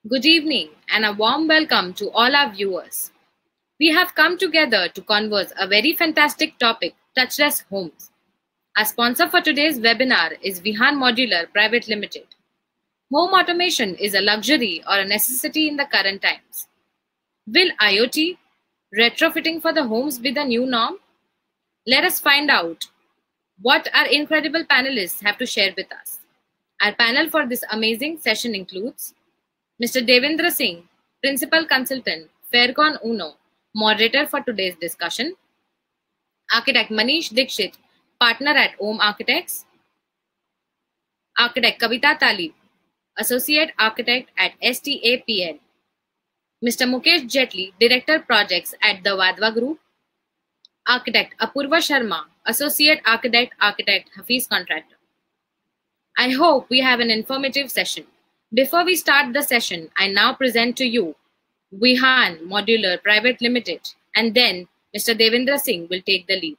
Good evening and a warm welcome to all our viewers. We have come together to converse a very fantastic topic, touchless homes. Our sponsor for today's webinar is Vihan Modular Private Limited. Home automation is a luxury or a necessity in the current times. Will IoT, retrofitting for the homes be the new norm? Let us find out what our incredible panelists have to share with us. Our panel for this amazing session includes Mr. Devendra Singh, Principal Consultant, Faircon Uno, moderator for today's discussion. Architect Manish Dikshit, partner at Om Architects. Architect Kavita Talib, Associate Architect at STAPL. Mr. Mukesh Jetli, Director Projects at the Vadva Group. Architect Apurva Sharma, Associate Architect, Hafiz Contractor. I hope we have an informative session. Before we start the session, I now present to you Vihan Modular Private Limited, and then Mr. Devendra Singh will take the lead.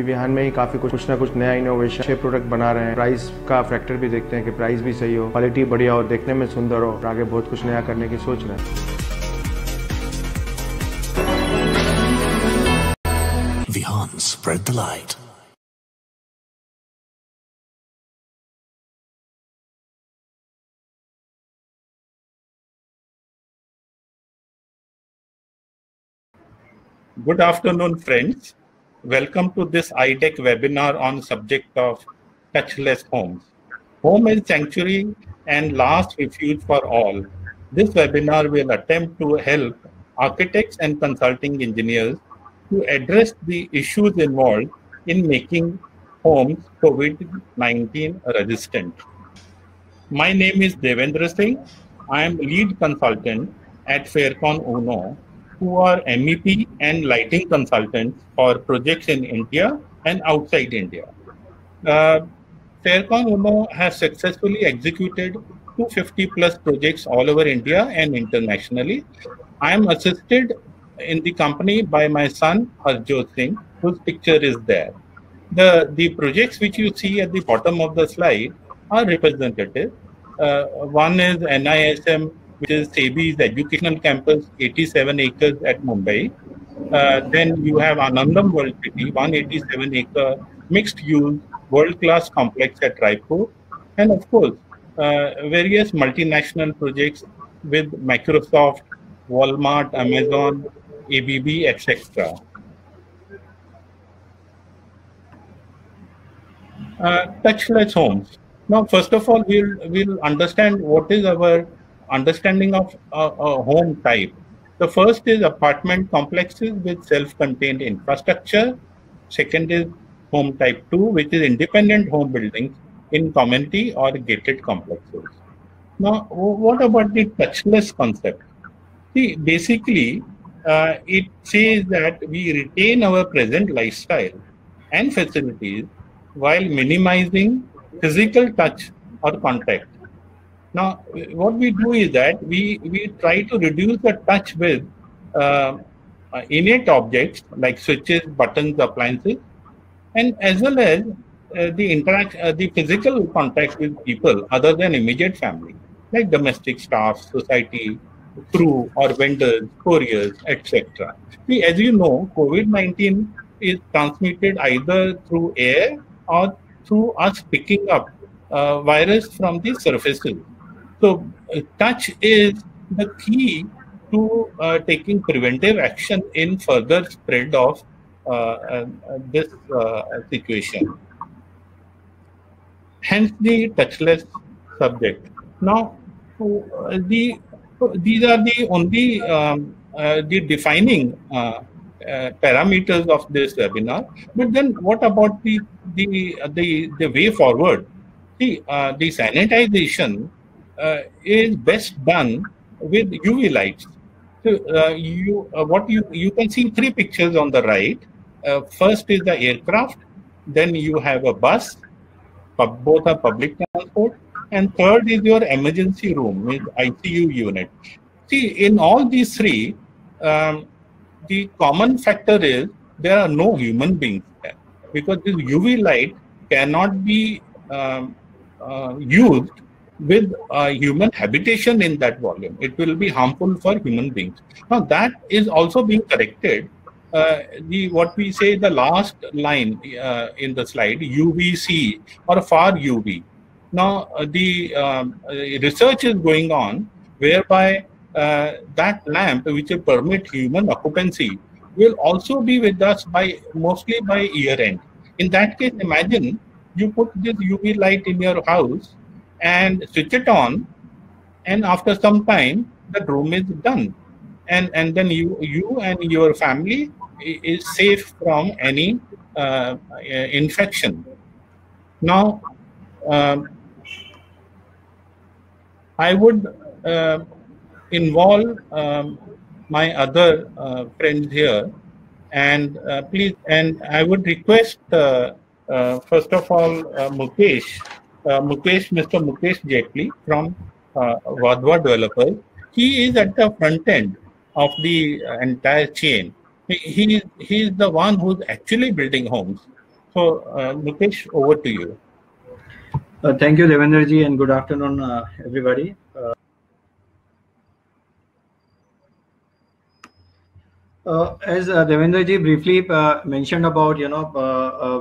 Vihaan में ही काफ़ी कुछ ना कुछ नया innovation, अच्छे product बना रहे हैं। प्राइस का फैक्टर भी देखते हैं कि प्राइस भी सही हो, क्वालिटी बढ़िया हो, देखने में सुंदर हो, और आगे बहुत कुछ नया करने की सोच रहे हैं। Vihan, spread the light. Good afternoon, friends. Welcome to this IDEC webinar on subject of touchless homes. Home is sanctuary and last refuge for all. This webinar will attempt to help architects and consulting engineers to address the issues involved in making homes COVID-19 resistant. My name is Devendra Singh. I am lead consultant at Faircon Uno, who are MEP and lighting consultants for projects in India and outside India. Faircon Uno has successfully executed 250 plus projects all over India and internationally. I am assisted in the company by my son Harjot Singh, whose picture is there. The projects which you see at the bottom of the slide are representative. One is NISM, which is SEBI's educational campus, 87 acres at Mumbai. Then you have Anandam World City, 187-acre mixed-use world-class complex at Raipur. And of course, various multinational projects with Microsoft, Walmart, Amazon, ABB, etc. Touchless homes. Now, first of all, we'll understand what is our understanding of a home type. The first is apartment complexes with self-contained infrastructure. Second is home type 2, which is independent home buildings in community or gated complexes. Now, what about the touchless concept? See, basically, it says that we retain our present lifestyle and facilities while minimizing physical touch or contact. Now, what we do is that we try to reduce the touch with innate objects like switches, buttons, appliances, and as well as the physical contact with people other than immediate family, like domestic staff, society, crew or vendors, couriers, etc. See, as you know, COVID-19 is transmitted either through air or through us picking up virus from the surfaces. So touch is the key to taking preventive action in further spread of this situation. Hence the touchless subject. Now, these are the only the defining parameters of this webinar. But then, what about the way forward? See, the sanitization is best done with UV lights. So you can see three pictures on the right. First is the aircraft, then you have a bus, both are public transport, and third is your emergency room, is ICU unit. See, in all these three, the common factor is there are no human beings there, because this UV light cannot be used with human habitation in that volume. It will be harmful for human beings. Now that is also being corrected. What we say, the last line in the slide, UVC or far UV. Now the research is going on whereby that lamp, which will permit human occupancy, will also be with us mostly by year end. In that case, imagine you put this UV light in your house and switch it on, and after some time the room is done, and then you and your family is safe from any infection. Now I would involve my other friends here, and please, and I would request first of all Mr. Mukesh Jetli from Vadva Developers. He is at the front end of the entire chain. He is the one who's actually building homes. So Mukesh, over to you. Thank you, Devendra ji, and good afternoon, everybody. As Devendra ji briefly mentioned about,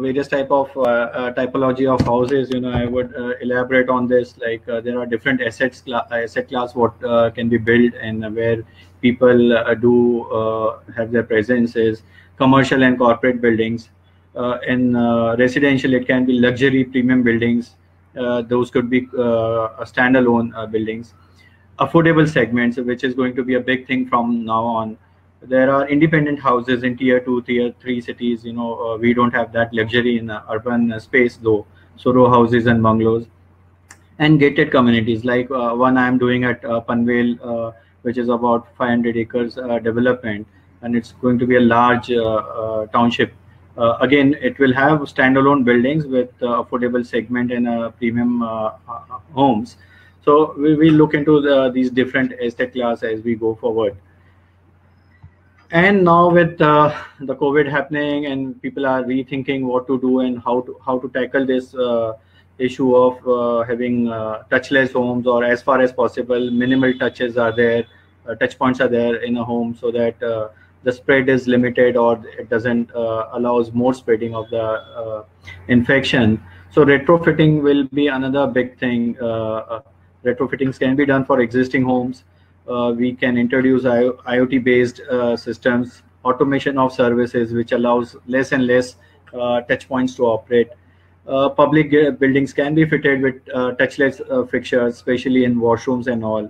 various type of typology of houses, I would elaborate on this. Like there are different asset class what can be built, and where people do have their presence is commercial and corporate buildings. In residential, it can be luxury premium buildings. Those could be standalone buildings. Affordable segments, which is going to be a big thing from now on. There are independent houses in tier 2, tier 3 cities. We don't have that luxury in urban space though. So row houses and bungalows, and gated communities like one I am doing at Panvel, which is about 500 acres development, and it's going to be a large township. Again, it will have standalone buildings with affordable segment and premium homes. So we will look into these different asset class as we go forward. And now with the COVID happening, and people are rethinking what to do and how to tackle this issue of having touchless homes, or as far as possible minimal touches are there, touch points are there in a home, so that the spread is limited, or it doesn't allows more spreading of the infection. So retrofitting will be another big thing. Retrofittings can be done for existing homes. We can introduce IoT-based systems, automation of services, which allows less and less touch points to operate. Public buildings can be fitted with touchless fixtures, especially in washrooms and all.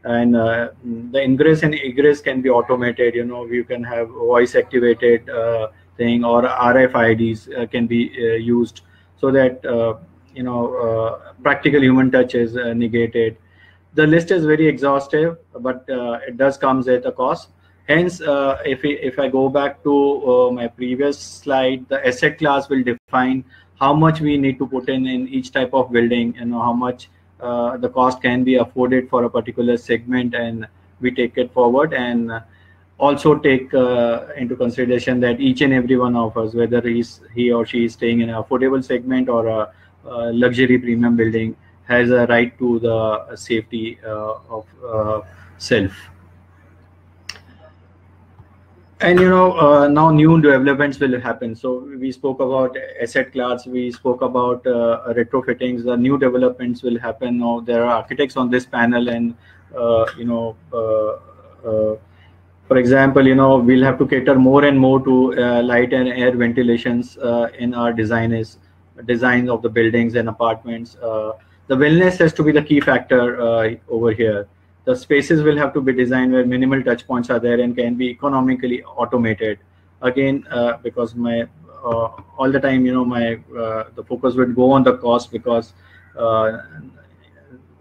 And the ingress and egress can be automated. You can have voice-activated thing, or RFIDs can be used, so that practical human touch is negated. The list is very exhaustive, but it does comes at a cost. Hence, if I go back to my previous slide, the asset class will define how much we need to put in each type of building, and how much the cost can be afforded for a particular segment, and we take it forward, and also take into consideration that each and every one of us, whether he or she is staying in an affordable segment or a luxury premium building, has a right to the safety of self. And now new developments will happen. So we spoke about asset class, we spoke about retrofittings. The new developments will happen. Now there are architects on this panel, and For example, we'll have to cater more and more to light and air ventilations in our designs of the buildings and apartments. The wellness has to be the key factor over here. The spaces will have to be designed where minimal touch points are there and can be economically automated. Again, because my all the time, the focus would go on the cost, because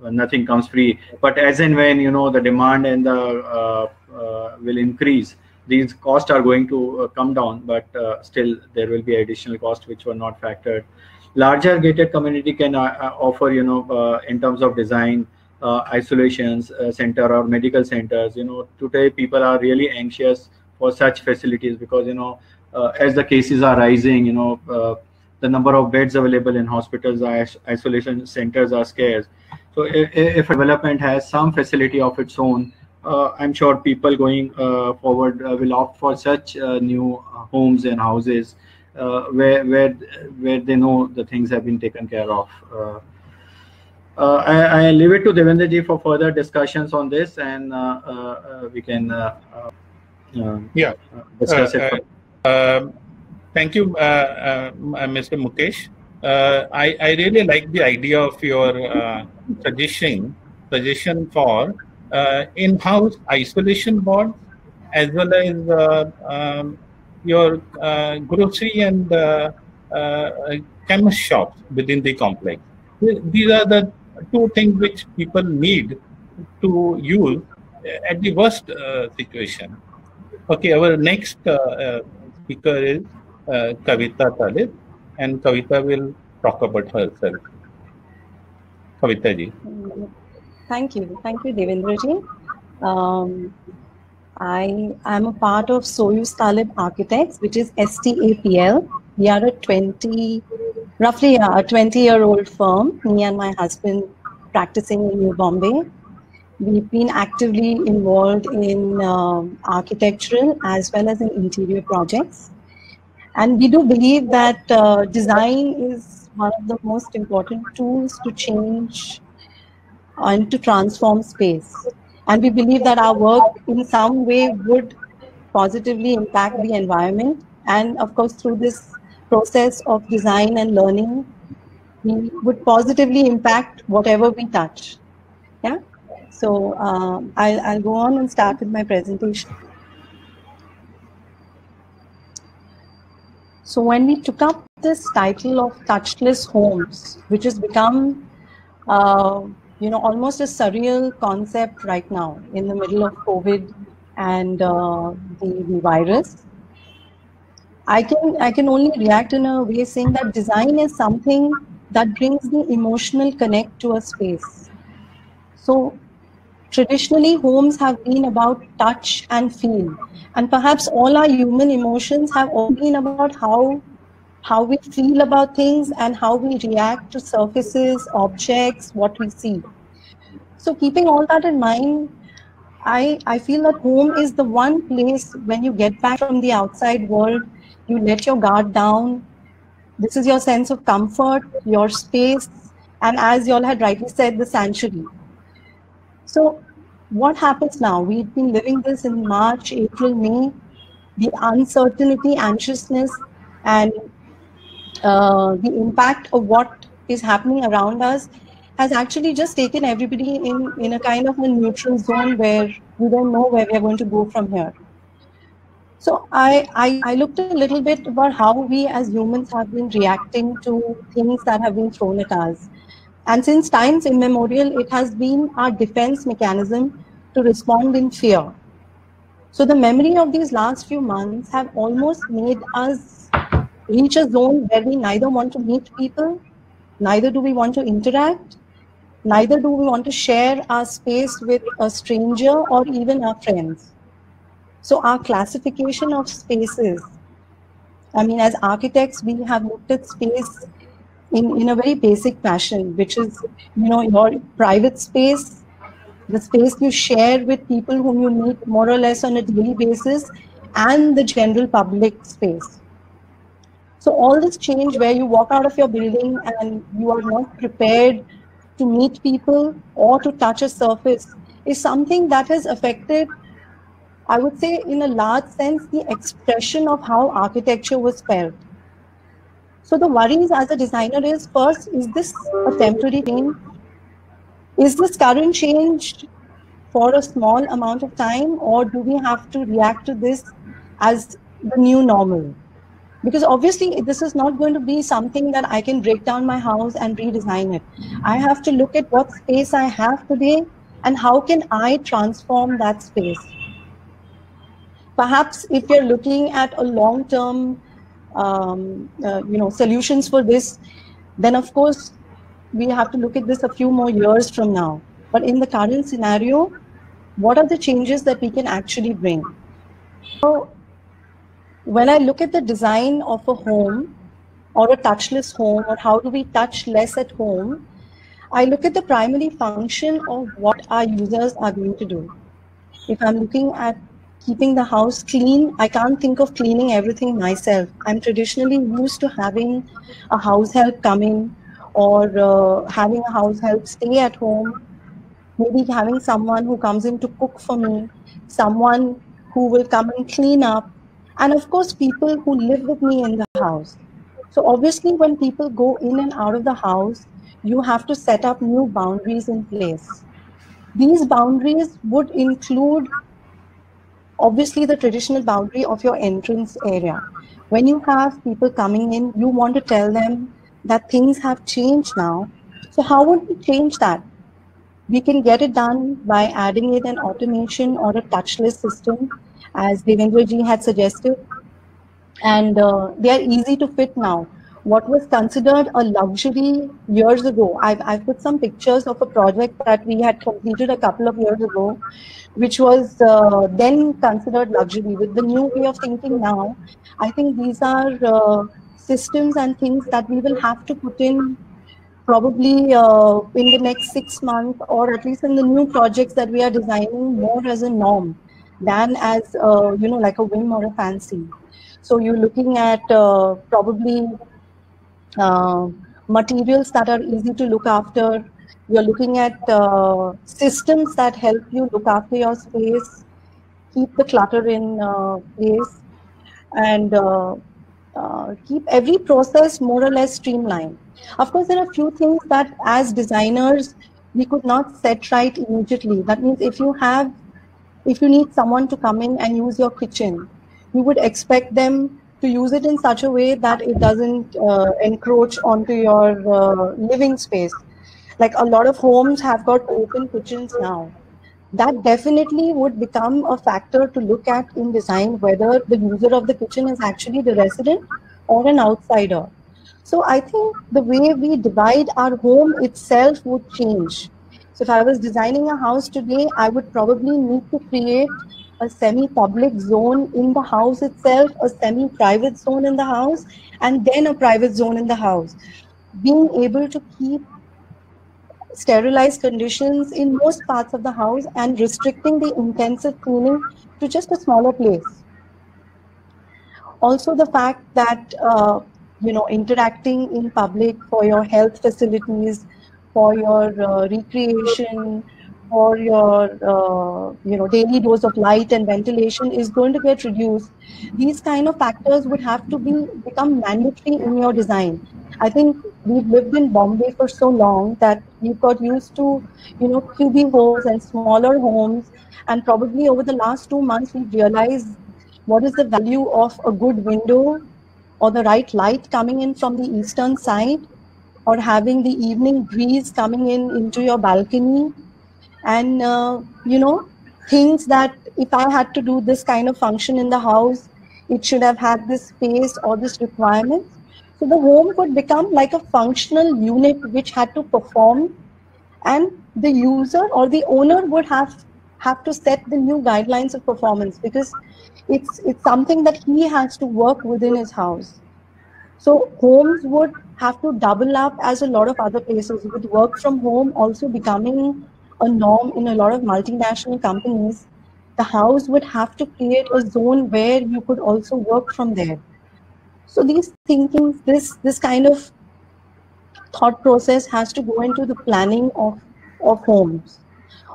nothing comes free. But as and when the demand and the will increase, these costs are going to come down, but still there will be additional costs which were not factored. Larger gated community can offer in terms of design, isolations center or medical centers. Today people are really anxious for such facilities, because as the cases are rising, the number of beds available in hospitals, isolation centers are scarce. So if a development has some facility of its own, I'm sure people going forward will opt for such new homes and houses where they know the things have been taken care of. I leave it to Devendra ji for further discussions on this, and we can discuss it. Thank you, Mr. Mukesh. I really like the idea of your suggestion for in-house isolation board, as well as your grocery and chemist shops within the complex. These are the two things which people need to use at the worst situation. Okay, our next speaker is Kavita Talib, and Kavita will talk about herself. Kavita ji. Thank you, Devendra ji. I am a part of Soyuz Talib Architects, which is STAPL. We are roughly a 20-year-old firm, me and my husband practicing in New Bombay. We've been actively involved in architectural as well as in interior projects. And we do believe that design is one of the most important tools to change and to transform space. And we believe that our work in some way would positively impact the environment. And of course, through this process of design and learning, we would positively impact whatever we touch. Yeah. So I'll go on and start with my presentation. So when we took up this title of Touchless Homes, which has become almost a surreal concept right now in the middle of COVID and the virus, I can only react in a way saying that design is something that brings the emotional connect to a space. So traditionally, homes have been about touch and feel, and perhaps all our human emotions have all been about how we feel about things and how we react to surfaces, objects, what we see. So keeping all that in mind, I feel that home is the one place when you get back from the outside world, you let your guard down. This is your sense of comfort, your space, and as you all had rightly said, the sanctuary. So what happens now? We've been living this in March, April, May. The uncertainty, anxiousness, and the impact of what is happening around us has actually just taken everybody in a kind of a neutral zone where we don't know where we are going to go from here. So I looked a little bit about how we as humans have been reacting to things that have been thrown at us. And since times immemorial, it has been our defense mechanism to respond in fear. So the memory of these last few months have almost made us reach a zone where we neither want to meet people, neither do we want to interact, neither do we want to share our space with a stranger or even our friends. So our classification of spaces, I mean, as architects, we have looked at space in a very basic fashion, which is, your private space, the space you share with people whom you meet more or less on a daily basis, and the general public space. So all this change where you walk out of your building and you are not prepared to meet people or to touch a surface is something that has affected I would say, in a large sense, the expression of how architecture was felt. So the worries as a designer is, first, is this a temporary change? Is this current change for a small amount of time, or do we have to react to this as the new normal? Because obviously this is not going to be something that I can break down my house and redesign it. I have to look at what space I have today and how can I transform that space. Perhaps if you're looking at a long-term solutions for this, then of course we have to look at this a few more years from now. But in the current scenario, what are the changes that we can actually bring? So when I look at the design of a home or a touchless home, or how do we touch less at home, I look at the primary function of what our users are going to do. If I'm looking at keeping the house clean, I can't think of cleaning everything myself. I'm traditionally used to having a house help come in, or having a house help stay at home, maybe having someone who comes in to cook for me, someone who will come and clean up, and of course, people who live with me in the house. So obviously, when people go in and out of the house, you have to set up new boundaries in place. These boundaries would include, obviously, the traditional boundary of your entrance area. When you have people coming in, you want to tell them that things have changed now. So how would we change that? We can get it done by adding in an automation or a touchless system, as Devendra ji had suggested. And they are easy to fit now. What was considered a luxury years ago, I've put some pictures of a project that we had completed a couple of years ago, which was then considered luxury. With the new way of thinking now, I think these are systems and things that we will have to put in probably in the next 6 months, or at least in the new projects that we are designing, more as a norm than as like a whim or a fancy. So you're looking at probably materials that are easy to look after. You're looking at systems that help you look after your space, keep the clutter in place, and keep every process more or less streamlined. Of course, there are a few things that as designers, we could not set right immediately. That means if you need someone to come in and use your kitchen, you would expect them to use it in such a way that it doesn't encroach onto your living space. Like a lot of homes have got open kitchens now. That definitely would become a factor to look at in design, whether the user of the kitchen is actually the resident or an outsider. So I think the way we divide our home itself would change. So if I was designing a house today, I would probably need to create a semi-public zone in the house itself, a semi-private zone in the house, and then a private zone in the house. Being able to keep sterilized conditions in most parts of the house and restricting the intensive cleaning to just a smaller place. Also the fact that interacting in public for your health facilities, for your recreation, for your daily dose of light and ventilation is going to get reduced. These kind of factors would have to become mandatory in your design. I think we've lived in Bombay for so long that we've got used to cubicles and smaller homes, and probably over the last 2 months we've realized what is the value of a good window, or the right light coming in from the eastern side, or having the evening breeze coming in into your balcony. And things that if I had to do this kind of function in the house, it should have had this space or this requirement. So the home could become like a functional unit which had to perform, and the user or the owner would have to set the new guidelines of performance, because it's something that he has to work within his house. So homes would have to double up as a lot of other places, with work from home also becoming a norm in a lot of multinational companies. The house would have to create a zone where you could also work from there. So these thinkings, this kind of thought process has to go into the planning of homes.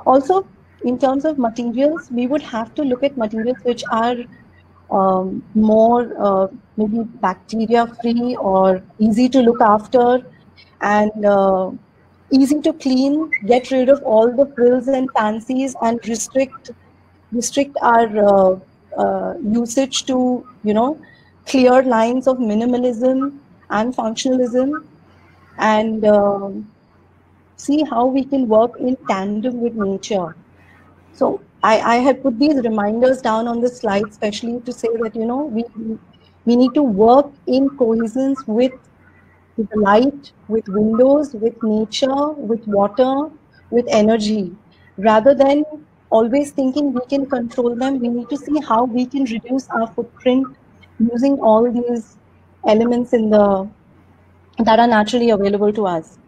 Also, in terms of materials, we would have to look at materials which are more maybe bacteria free or easy to look after, and easy to clean, get rid of all the frills and fancies, and restrict our usage to, you know, clear lines of minimalism and functionalism, and see how we can work in tandem with nature. So I had put these reminders down on the slide, especially to say that, you know, we need to work in cohesion with the light, with windows, with nature, with water, with energy. Rather than always thinking we can control them, we need to see how we can reduce our footprint using all these elements in the that are naturally available to us.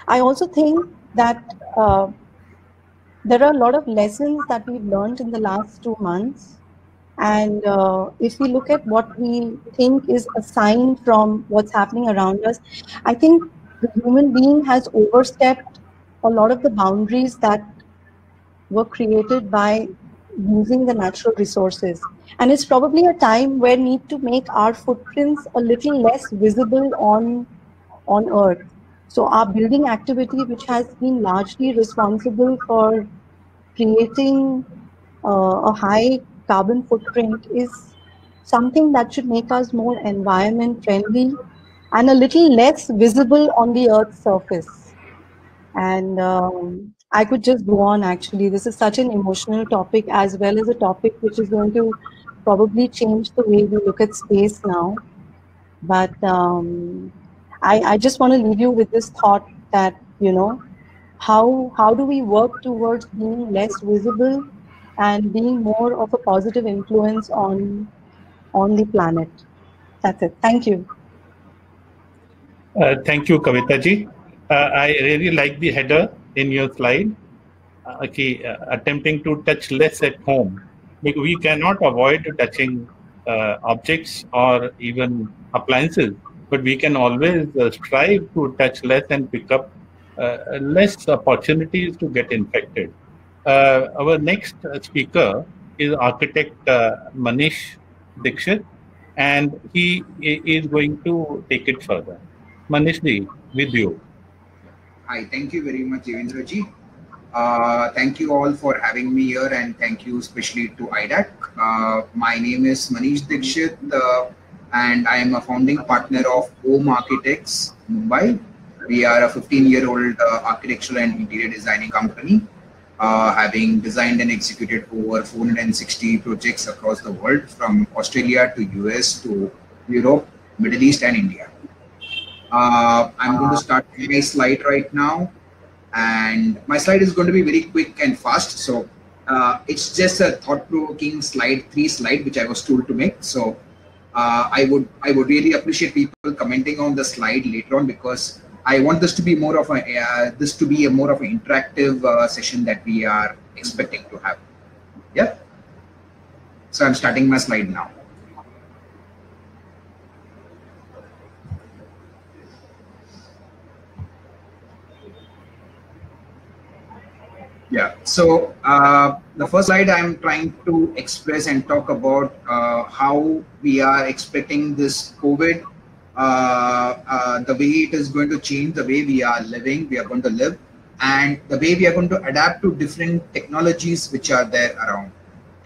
I also think that there are a lot of lessons that we've learned in the last 2 months. And if we look at what we think is a sign from what's happening around us, I think the human being has overstepped a lot of the boundaries that were created by using the natural resources. And it's probably a time where we need to make our footprints a little less visible on Earth. So our building activity, which has been largely responsible for creating a high carbon footprint, is something that should make us more environment friendly and a little less visible on the Earth's surface. And I could just go on, actually. This is such an emotional topic, as well as a topic which is going to probably change the way we look at space now. But I just want to leave you with this thought that, you know, how do we work towards being less visible and being more of a positive influence on the planet. That's it. Thank you. Thank you, Kavita ji. I really like the header in your slide. Attempting to touch less at home. We cannot avoid touching objects or even appliances, but we can always strive to touch less and pick up less opportunities to get infected. Our next speaker is architect Manish Dixit, and he is going to take it further. Manish ji, with you. Hi, thank you very much, Devendra ji. Thank you all for having me here, and thank you especially to IDAC. My name is Manish Dixit, and I am a founding partner of Om Architects, Mumbai. We are a 15-year-old architectural and interior designing company, having designed and executed over 460 projects across the world, from Australia to US to Europe, Middle East, and India. I'm going to start my slide right now, and my slide is going to be very quick and fast. So it's just a thought-provoking slide, 3 slide, which I was told to make. So I would really appreciate people commenting on the slide later on, because I want this to be more of a more of an interactive session that we are expecting to have. Yeah. So I'm starting my slide now. Yeah, so the first slide I'm trying to express and talk about how we are expecting this COVID, the way it is going to change the way we are going to live, and the way we are going to adapt to different technologies which are there around.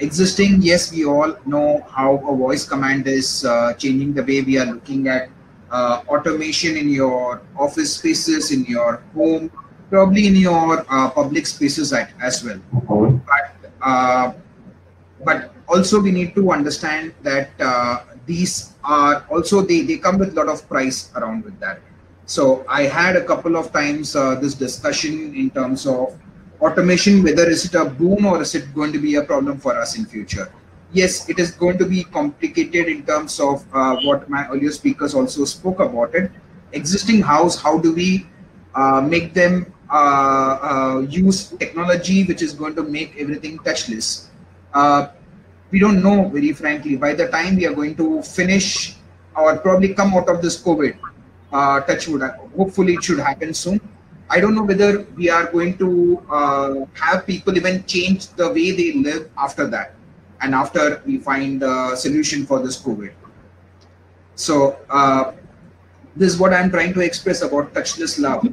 Existing, yes, we all know how a voice command is changing the way we are looking at automation in your office spaces, in your home, probably in your public spaces as well. But also we need to understand that these are also, they come with a lot of price around with that. So I had a couple of times this discussion in terms of automation, whether is it a boom or is it going to be a problem for us in future. Yes, it is going to be complicated in terms of what my earlier speakers also spoke about it. Existing house, how do we make them use technology which is going to make everything touchless? We don't know, very frankly. By the time we are going to finish or probably come out of this COVID, touch wood, hopefully it should happen soon. I don't know whether we are going to have people even change the way they live after that, and after we find a solution for this COVID. So this is what I'm trying to express about touchless love.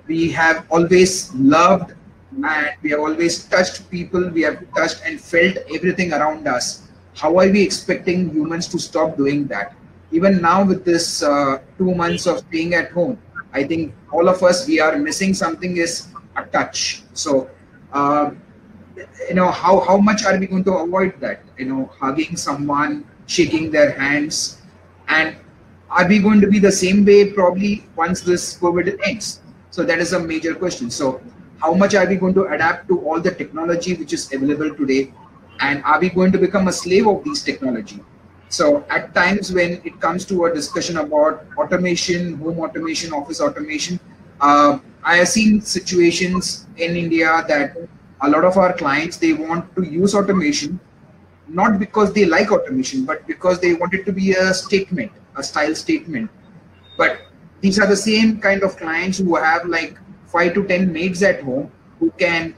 We have always loved and we have always touched people. We have touched and felt everything around us. How are we expecting humans to stop doing that? Even now with this 2 months of staying at home, I think all of us, we are missing something is a touch. So, how much are we going to avoid that? Hugging someone, shaking their hands, and are we going to be the same way probably once this COVID ends? So that is a major question. So how much are we going to adapt to all the technology which is available today? And are we going to become a slave of these technology? So at times when it comes to a discussion about automation, home automation, office automation, I have seen situations in India that a lot of our clients, they want to use automation, not because they like automation, but because they want it to be a statement, a style statement. But these are the same kind of clients who have like 5 to 10 maids at home who can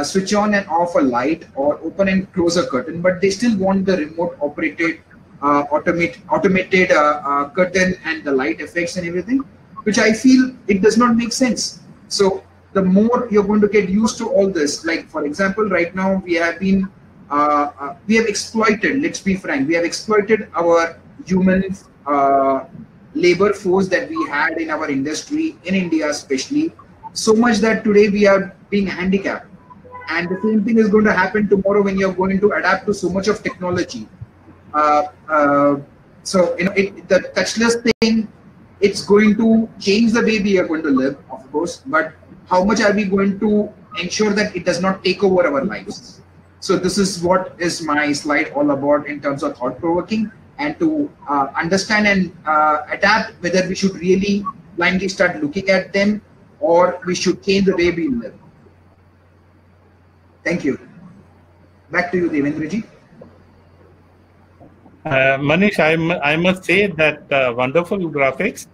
switch on and off a light or open and close a curtain, but they still want the remote operated automated curtain and the light effects and everything, which I feel it does not make sense. So the more you're going to get used to all this, like for example, right now we have been we have exploited, let's be frank, we have exploited our human labor force that we had in our industry, in India especially, so much that today we are being handicapped. And the same thing is going to happen tomorrow when you're going to adapt to so much of technology. So the touchless thing, it's going to change the way we are going to live, of course, but how much are we going to ensure that it does not take over our lives? So this is what is my slide all about in terms of thought-provoking, and to understand and adapt whether we should really blindly start looking at them or we should change the way we live. Thank you. Back to you, Devendra ji. Manish, I must say that wonderful graphics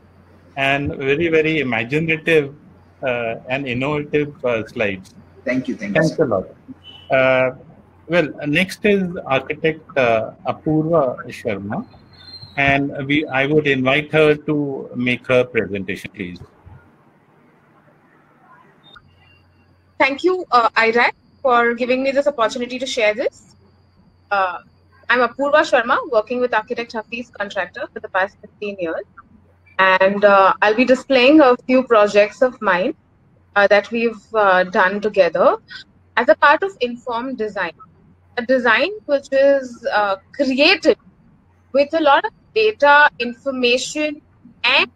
and very, very imaginative and innovative slides. Thank you. Thank you. Thanks a lot. Well, next is architect Apurva Sharma, and I would invite her to make her presentation, please. Thank you, IRAC, for giving me this opportunity to share this. I'm Apurva Sharma, working with Architect Hafiz Contractor for the past 15 years. And I'll be displaying a few projects of mine that we've done together as a part of informed design. A design which is created with a lot of data, information, and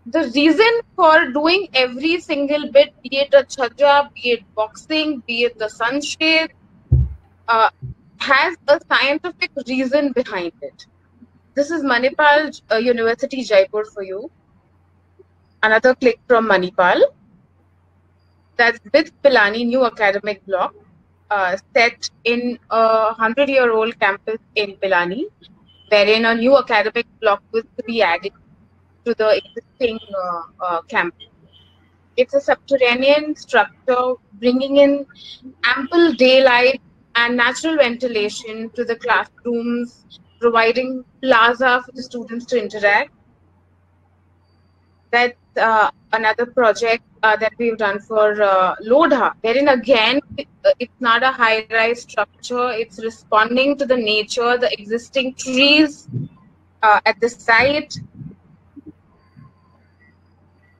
the reason for doing every single bit, be it a chhaja, be it boxing, be it the sunshade, has a scientific reason behind it. This is Manipal University, Jaipur for you. Another click from Manipal. That's with Pilani New Academic Block, set in a 100-year-old campus in Pilani, wherein a new academic block was to be added to the existing campus. It's a subterranean structure bringing in ample daylight and natural ventilation to the classrooms, providing plaza for the students to interact. That's another project that we've done for Lodha, wherein again, it's not a high-rise structure. It's responding to the nature, the existing trees at the site.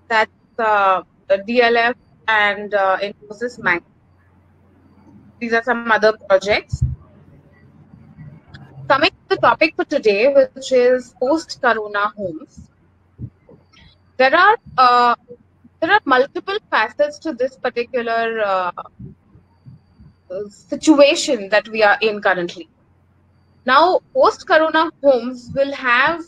That's DLF and Infosys Bank. These are some other projects. Coming to the topic for today, which is post-corona homes. There are multiple facets to this particular situation that we are in currently. Now, post-corona homes will have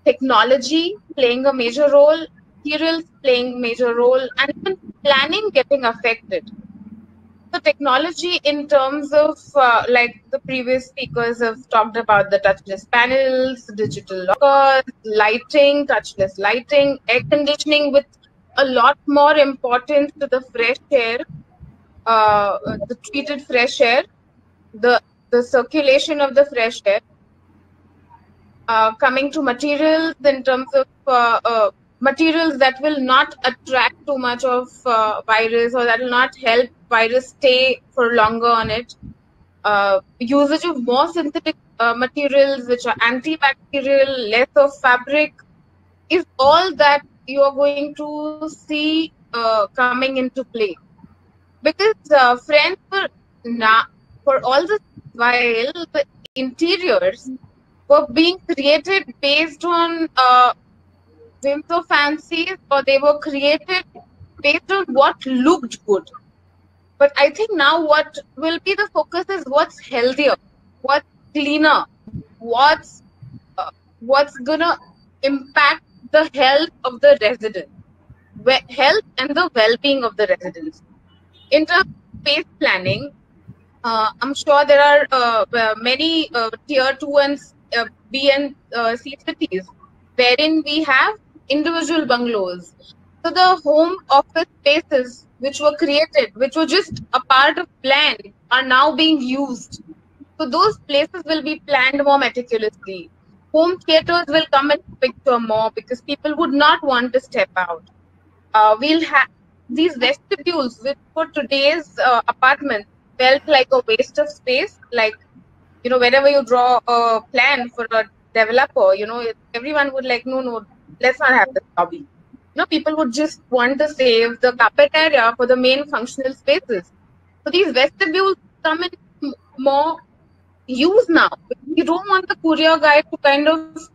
technology playing a major role, materials playing a major role, and even planning getting affected. the technology in terms of like the previous speakers have talked about the touchless panels, digital lockers, lighting, touchless lighting, air conditioning, with a lot more importance to the fresh air, the treated fresh air, the circulation of the fresh air. Coming to materials, in terms of materials that will not attract too much of virus, or that will not help virus stay for longer on it. Usage of more synthetic materials which are antibacterial, less of fabric, is all that you are going to see coming into play. Because friends, for all this while, the interiors were being created based on whims or fancies, or they were created based on what looked good. But I think now what will be the focus is what's healthier, what's cleaner, what's gonna impact the health of the residents, health and the well-being of the residents. In terms of space planning, I'm sure there are many tier 2 and B and C cities wherein we have individual bungalows. So the home office spaces which were created, which were just a part of plan, are now being used. So those places will be planned more meticulously. Home theaters will come into picture more because people would not want to step out. We'll have these vestibules, which for today's apartments felt like a waste of space. Like, you know, whenever you draw a plan for a developer, you know, everyone would like, no, let's not have this lobby. You know, people would just want to save the carpet area for the main functional spaces. So these vestibules come in more use now. You don't want the courier guy to kind of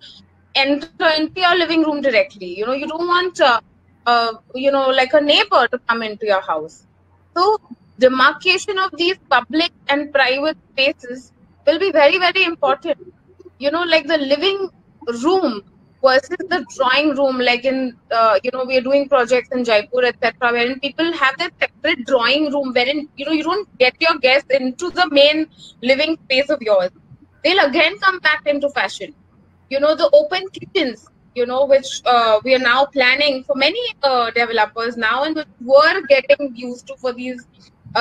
enter into your living room directly. You know, you don't want you know, like a neighbor to come into your house. So demarcation of these public and private spaces will be very, very important. You know, like the living room versus the drawing room, like in you know, we are doing projects in Jaipur, etc., wherein people have their separate drawing room, wherein, you know, you don't get your guests into the main living space of yours. They'll again come back into fashion. You know, the open kitchens, you know, which we are now planning for many developers now, and which were getting used to for these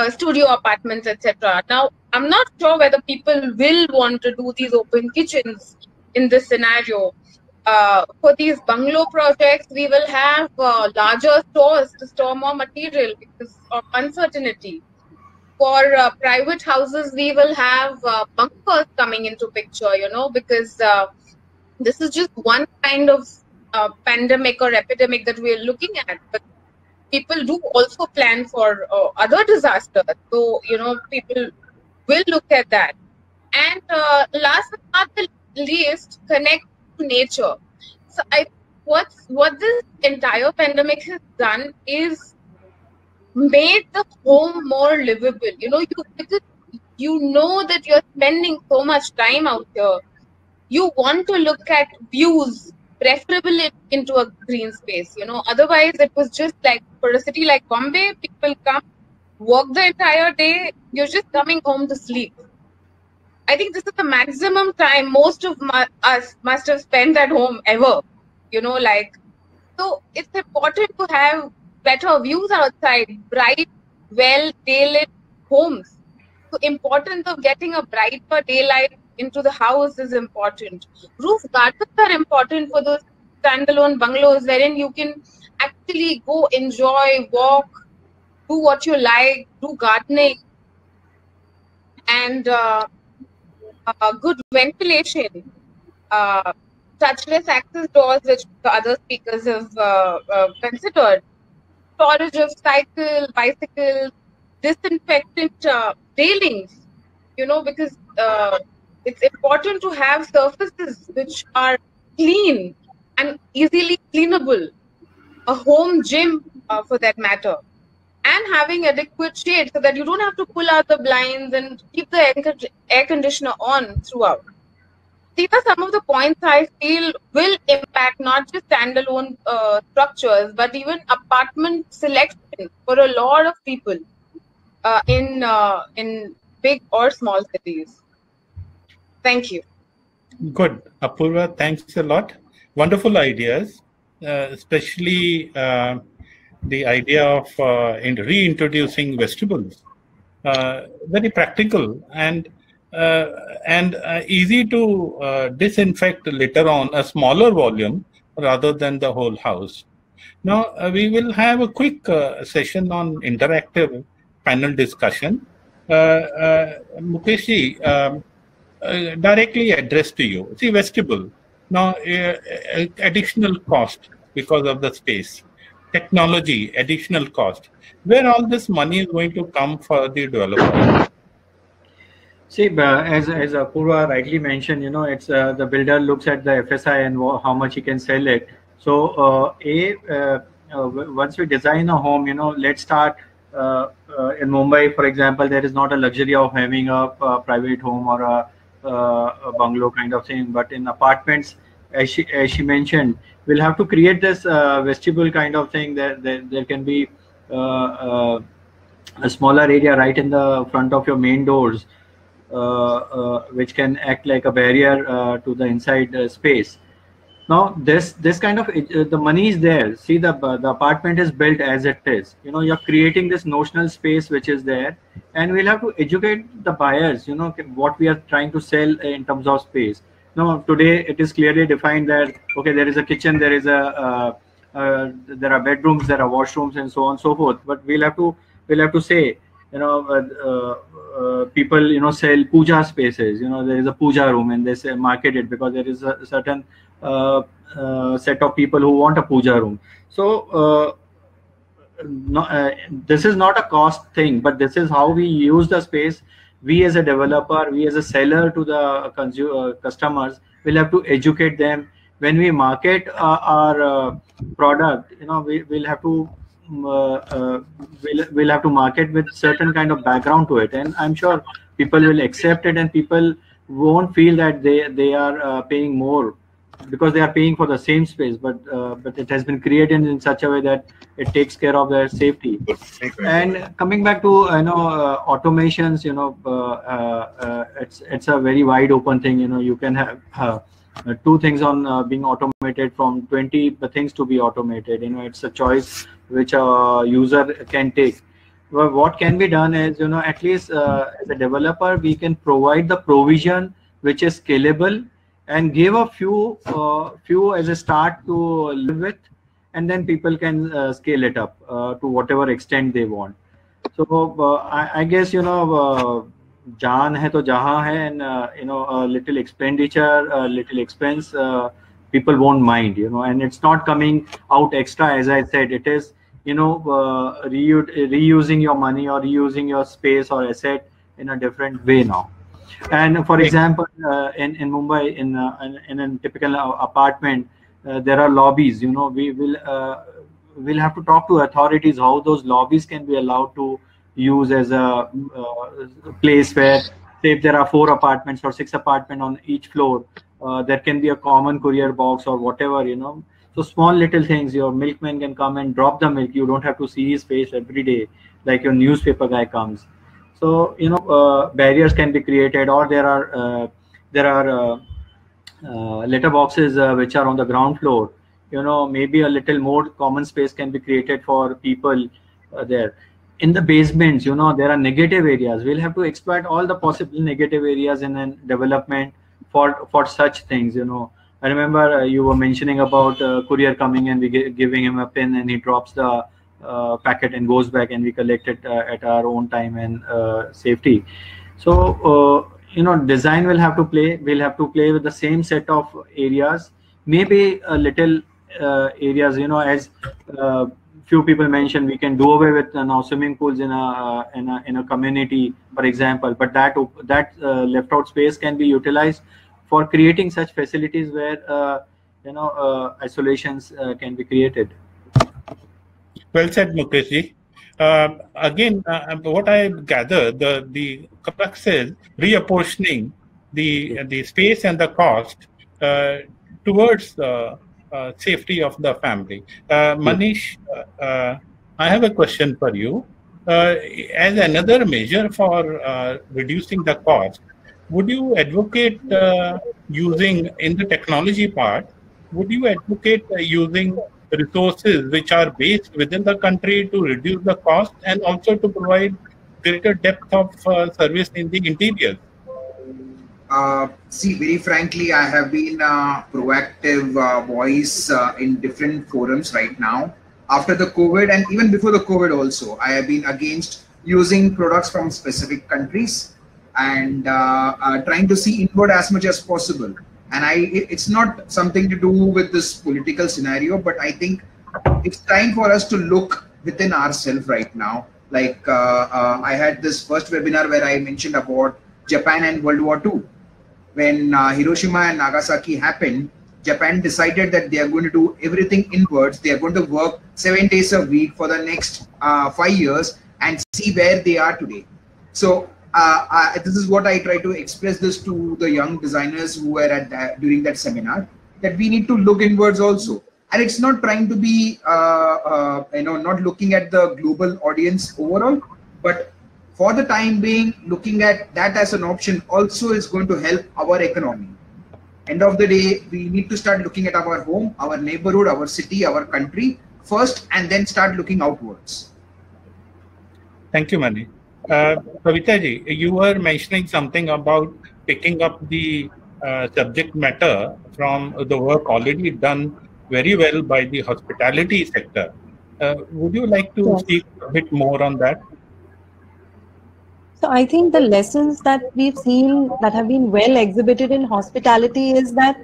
studio apartments, etc. Now, I'm not sure whether people will want to do these open kitchens in this scenario. For these bungalow projects, we will have larger stores to store more material because of uncertainty. For private houses, we will have bunkers coming into picture, you know, because this is just one kind of pandemic or epidemic that we're looking at. But people do also plan for other disasters. So, you know, people will look at that. And last but not the least, connect to nature. So what this entire pandemic has done is made the home more livable. You know, because you know that you're spending so much time out here. You want to look at views, preferably into a green space. You know, otherwise it was just like, for a city like Bombay, people come, work the entire day, you're just coming home to sleep. I think this is the maximum time most of us must have spent at home ever. You know, like, so it's important to have better views outside, bright, well daylit homes. So importance of getting a brighter daylight into the house is important. Roof gardens are important for those standalone bungalows wherein you can actually go enjoy, walk, do what you like, do gardening, and good ventilation, touchless access doors, which the other speakers have considered, storage of cycle, bicycles, disinfectant railings, you know, because it's important to have surfaces which are clean and easily cleanable, a home gym for that matter, and having adequate shade so that you don't have to pull out the blinds and keep the air conditioner on throughout. These are some of the points I feel will impact not just standalone structures, but even apartment selection for a lot of people. in big or small cities. Thank you. Good. Apurva, thanks a lot. Wonderful ideas, especially the idea of reintroducing vegetables. Very practical and easy to disinfect later on a smaller volume rather than the whole house. Now, we will have a quick session on interactive panel discussion. Mukeshji, directly addressed to you. See, vegetable. Now, additional cost because of the space. Technology, additional cost. Where all this money is going to come for the developer? See, as Apurva rightly mentioned, it's the builder looks at the FSI and how much he can sell it. So, once we design a home, let's start in Mumbai, for example. There is not a luxury of having a private home or a bungalow kind of thing, but in apartments, as she mentioned, we'll have to create this vestibule kind of thing. There can be a smaller area right in the front of your main doors, which can act like a barrier to the inside space. Now, this kind of the money is there. See, the apartment is built as it is. You're creating this notional space which is there, and we'll have to educate the buyers. What we are trying to sell in terms of space. Now, today it is clearly defined that okay, there is a kitchen, there is there are bedrooms, there are washrooms, and so on and so forth. But we'll have to say, people sell puja spaces. There is a puja room, and they say market it because there is a certain set of people who want a puja room. So this is not a cost thing, but this is how we use the space. We as a developer, we as a seller to the customers will have to educate them. When we market our product, we'll have to we'll have to market with certain kind of background to it, and I'm sure people will accept it, and people won't feel that they are paying more because they are paying for the same space, but it has been created in such a way that it takes care of their safety. And coming back to automations, it's a very wide open thing. You can have two things on being automated from 20 things to be automated. It's a choice which a user can take. Well, what can be done is, at least as a developer, we can provide the provision which is scalable and give a few as a start to live with, and then people can scale it up to whatever extent they want. So I guess jaan hai to jahan hai, and a little expenditure, a little expense, people won't mind, and it's not coming out extra. As I said, it is reusing your money or reusing your space or asset in a different way now. And for example, in Mumbai, in a typical apartment, there are lobbies. We'll have to talk to authorities how those lobbies can be allowed to use as a place where, say, if there are 4 apartments or 6 apartments on each floor, there can be a common courier box or whatever. So small little things. Your milkman can come and drop the milk. You don't have to see his face every day, like your newspaper guy comes. So barriers can be created, or there are letter boxes which are on the ground floor. Maybe a little more common space can be created for people there. In the basements, there are negative areas. We'll have to exploit all the possible negative areas in a development for such things. I remember you were mentioning about courier coming and we giving him a pin, and he drops the packet and goes back, and we collect it at our own time and safety. So design will have to play. We'll have to play with the same set of areas, maybe a little areas. As few people mentioned, we can do away with now swimming pools in a community, for example. But that left out space can be utilized for creating such facilities where isolations can be created. Well said, Mukeshji. Again, what I gather, the crux is reapportioning the space and the cost towards the safety of the family. Manish, I have a question for you. as another measure for reducing the cost, would you advocate using, in the technology part, would you advocate using resources which are based within the country to reduce the cost and also to provide greater depth of service in the interior? See, very frankly, I have been a proactive voice in different forums right now. After the COVID and even before the COVID also, I have been against using products from specific countries and trying to see inward as much as possible. And it's not something to do with this political scenario, but I think it's time for us to look within ourselves right now. Like I had this first webinar where I mentioned about Japan and World War II. When Hiroshima and Nagasaki happened, Japan decided that they are going to do everything inwards. They are going to work 7 days a week for the next 5 years and see where they are today. So this is what I try to express this to the young designers who were at during that seminar, that we need to look inwards also. And it's not trying to be, not looking at the global audience overall, but for the time being, looking at that as an option also is going to help our economy. End of the day, we need to start looking at our home, our neighborhood, our city, our country first, and then start looking outwards. Thank you, Mani. Kavita ji, you were mentioning something about picking up the subject matter from the work already done very well by the hospitality sector. Would you like to speak a bit more on that? So I think the lessons that we've seen that have been well exhibited in hospitality is that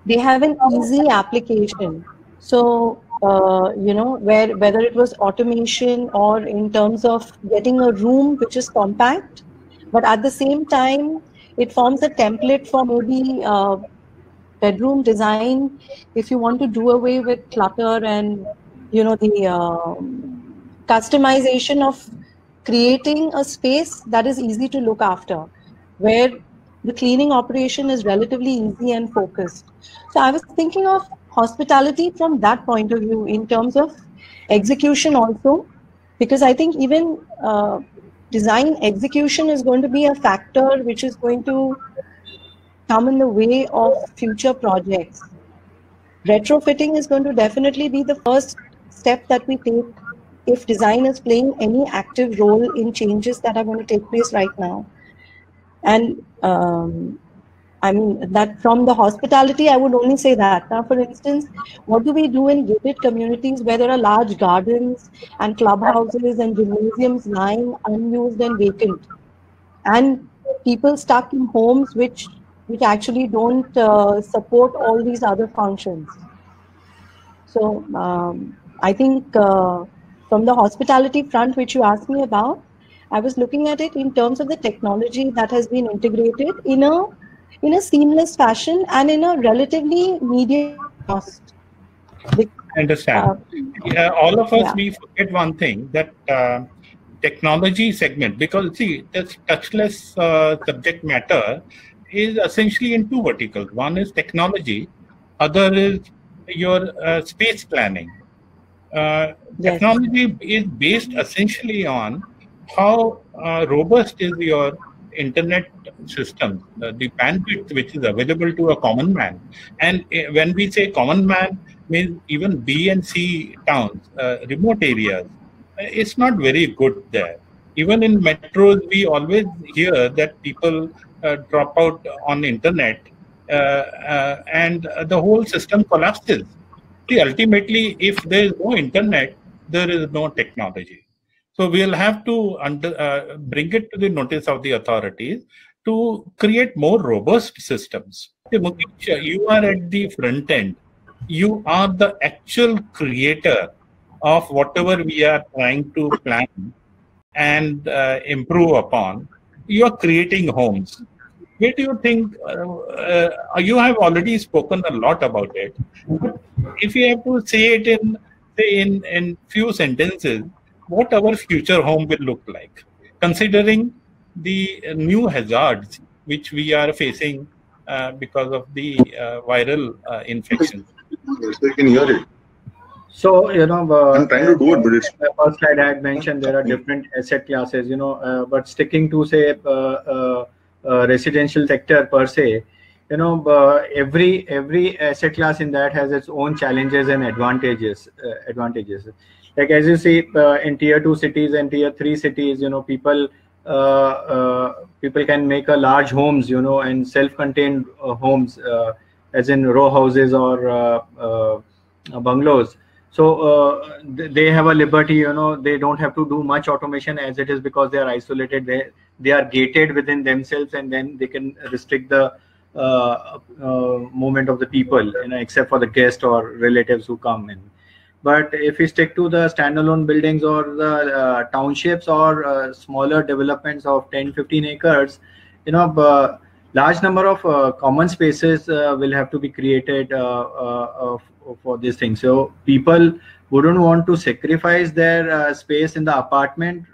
they have an easy application. So, whether it was automation or in terms of getting a room which is compact, but at the same time, it forms a template for maybe bedroom design. If you want to do away with clutter and, the customization of creating a space that is easy to look after, where the cleaning operation is relatively easy and focused. So I was thinking of hospitality from that point of view in terms of execution also, because I think even design execution is going to be a factor which is going to come in the way of future projects. Retrofitting is going to definitely be the first step that we take if design is playing any active role in changes that are going to take place right now. And I mean, that from the hospitality, I would only say that. Now, for instance, what do we do in gated communities where there are large gardens and clubhouses and gymnasiums lying unused and vacant, and people stuck in homes which actually don't support all these other functions? So I think from the hospitality front, which you asked me about, I was looking at it in terms of the technology that has been integrated in a seamless fashion and in a relatively medium cost. I understand. All of us, we forget one thing, that technology segment, because see, this touchless subject matter is essentially in two verticals. One is technology, other is your space planning. Technology is based essentially on how robust is your internet system, the bandwidth which is available to a common man. And when we say common man, means even B and C towns, remote areas, it's not very good there. Even in metros, we always hear that people drop out on internet and the whole system collapses. See, ultimately, if there is no internet, there is no technology. So we'll have to bring it to the notice of the authorities to create more robust systems. Mukesh, you are at the front end. You are the actual creator of whatever we are trying to plan and improve upon. You are creating homes. Where do you think, you have already spoken a lot about it, but if you have to say it in few sentences, what our future home will look like, considering the new hazards which we are facing because of the viral infection? Yes, they can hear it. So, you know, I'm trying to do it, but it's the first slide I had mentioned there are different asset classes, you know, but sticking to say residential sector per se, you know, every asset class in that has its own challenges and advantages. Like as you see in tier 2 cities and tier 3 cities, you know, people can make a large homes, you know, and self-contained homes, as in row houses or bungalows. So they have a liberty, you know, they don't have to do much automation as it is, because they are isolated. They are gated within themselves, and then they can restrict the movement of the people, you know, except for the guests or relatives who come in. But if we stick to the standalone buildings or the townships or smaller developments of 10-15 acres, you know, large number of common spaces will have to be created for this thing. So people wouldn't want to sacrifice their space in the apartment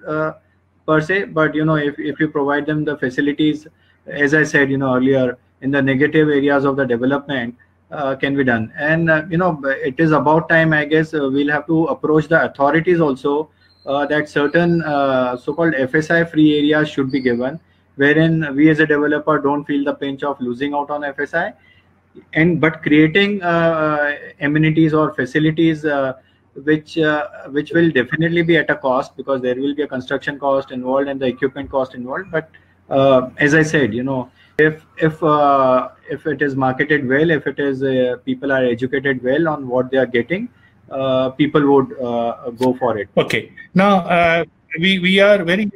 per se, but you know, if you provide them the facilities, as I said, you know, earlier, in the negative areas of the development, can be done. And you know, it is about time, I guess, we'll have to approach the authorities also, that certain so-called FSI free areas should be given, wherein we as a developer don't feel the pinch of losing out on FSI, but creating amenities or facilities which will definitely be at a cost, because there will be a construction cost involved and the equipment cost involved. But as I said, you know, if it is marketed well, if it is people are educated well on what they are getting, people would go for it. Okay. Now we are very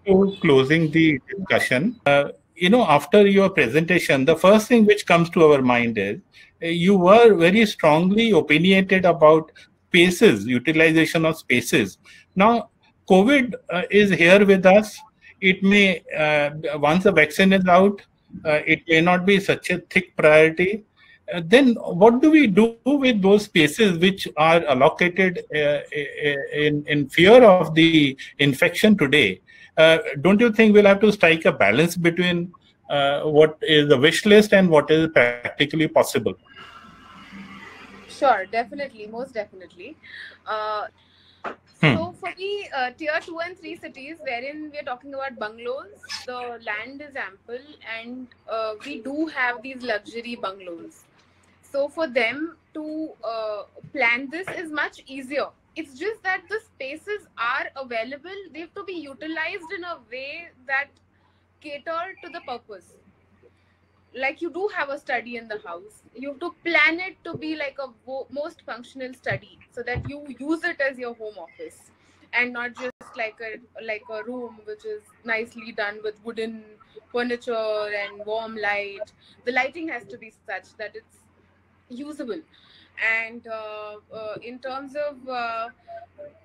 close to closing the discussion. You know, after your presentation, the first thing which comes to our mind is you were very strongly opinionated about spaces, utilization of spaces. Now, COVID is here with us. It may, once the vaccine is out, it may not be such a thick priority. Then what do we do with those spaces which are allocated in fear of the infection today? Don't you think we'll have to strike a balance between what is the wish list and what is practically possible? Sure, definitely, most definitely. So for the tier 2 and 3 cities wherein we're talking about bungalows, the land is ample, and we do have these luxury bungalows. So for them to plan this is much easier. It's just that the spaces are available. They have to be utilized in a way that cater to the purpose. Like you do have a study in the house, you have to plan it to be like a most functional study, so that you use it as your home office and not just like a room which is nicely done with wooden furniture and warm light. The lighting has to be such that it's usable. And in terms of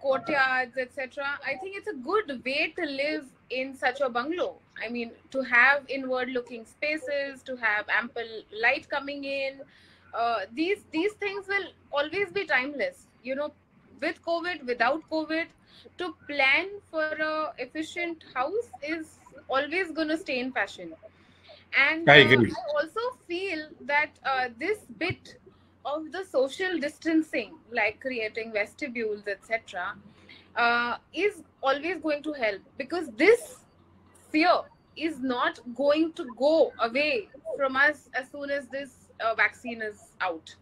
courtyards, etc., I think it's a good way to live in such a bungalow. I mean, to have inward looking spaces, to have ample light coming in, these things will always be timeless, you know, with COVID, without COVID. To plan for a efficient house is always going to stay in fashion. And I agree. I also feel that this bit of the social distancing, like creating vestibules, etc., is always going to help, because this fear is not going to go away from us as soon as this vaccine is out.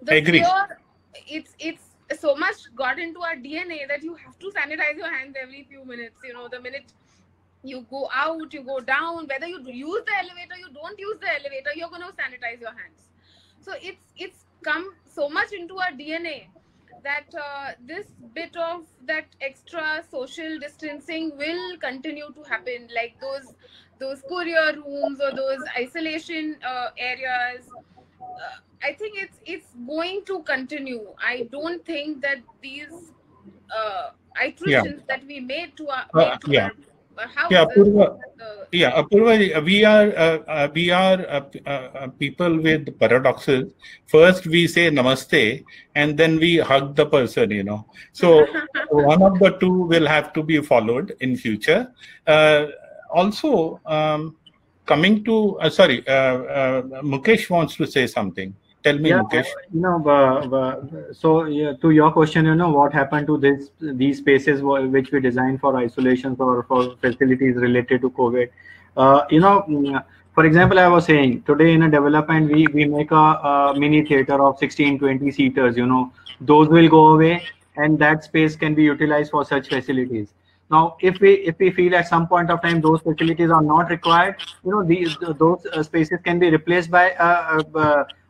The I agree. Fear, it's so much got into our DNA that you have to sanitize your hands every few minutes. You know, the minute you go out, you go down, whether you use the elevator, you don't use the elevator, you're going to sanitize your hands. So it's come so much into our DNA that this bit of that extra social distancing will continue to happen, like those courier rooms or those isolation areas. I think it's going to continue. I don't think that these iterations that we made to our house. Yeah, Apurva, we are people with paradoxes. First, we say namaste, and then we hug the person, you know. So one of the two will have to be followed in future. Also, coming to Mukesh wants to say something. Tell me, Mukesh. So to your question, what happened to these spaces which we designed for isolations or for facilities related to COVID? For example, I was saying today in a development, we make a mini theater of 16, 20 seaters. Those will go away, and that space can be utilized for such facilities. Now, if we feel at some point of time those facilities are not required, those spaces can be replaced by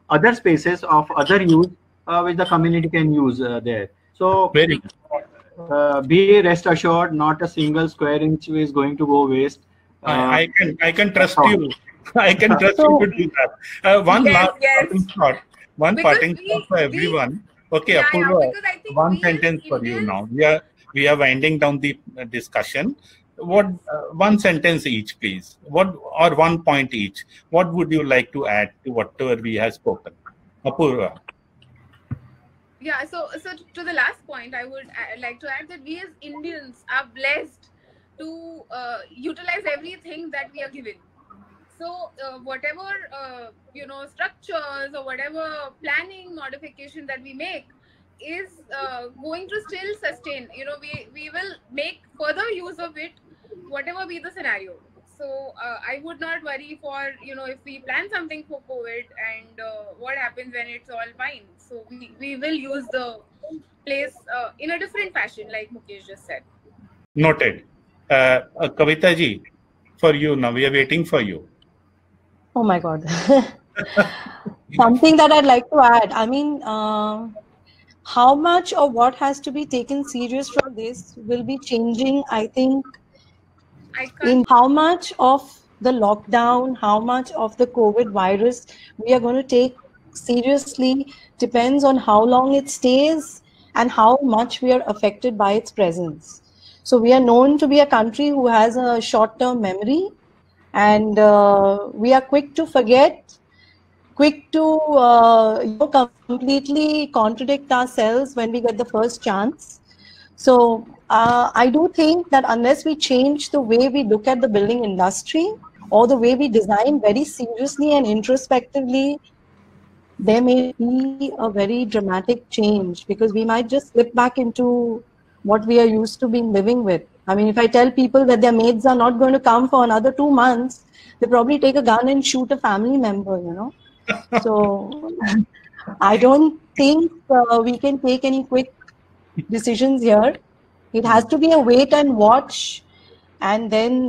other spaces of other use which the community can use there. So Very be rest assured, not a single square inch is going to go waste. I can trust you. I can trust you to do that. One parting shot for everyone. Okay, Apurva, one sentence for you now. We are winding down the discussion. What one sentence each, please? Or 1 point each? What would you like to add to whatever we have spoken? Apurva. Yeah, so to the last point, I would like to add that we as Indians are blessed to utilize everything that we are given. So whatever structures or whatever planning modification that we make is going to still sustain. We will make further use of it, whatever be the scenario. So I would not worry for if we plan something for COVID and what happens when it's all fine. So we will use the place in a different fashion, like Mukesh just said. Noted. Kavita ji, for you now, we are waiting for you. Oh my God. Something that I'd like to add. I mean, how much of what has to be taken serious from this will be changing, I think, in how much of the lockdown, how much of the COVID virus we are going to take seriously depends on how long it stays and how much we are affected by its presence. So we are known to be a country who has a short-term memory, and we are quick to forget, quick to completely contradict ourselves when we get the first chance. So I do think that unless we change the way we look at the building industry or the way we design very seriously and introspectively, there may be a very dramatic change, because we might just slip back into what we are used to being living with. I mean, if I tell people that their maids are not going to come for another 2 months, they probably take a gun and shoot a family member, So I don't think we can take any quick decisions here. It has to be a wait and watch, and then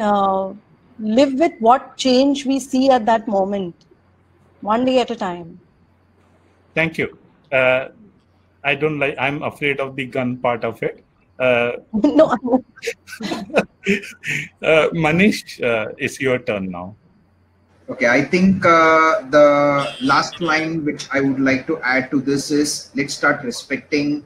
live with what change we see at that moment, one day at a time. Thank you. I'm afraid of the gun part of it. No. Manish, it's your turn now. Okay, I think the last line which I would like to add to this is, let's start respecting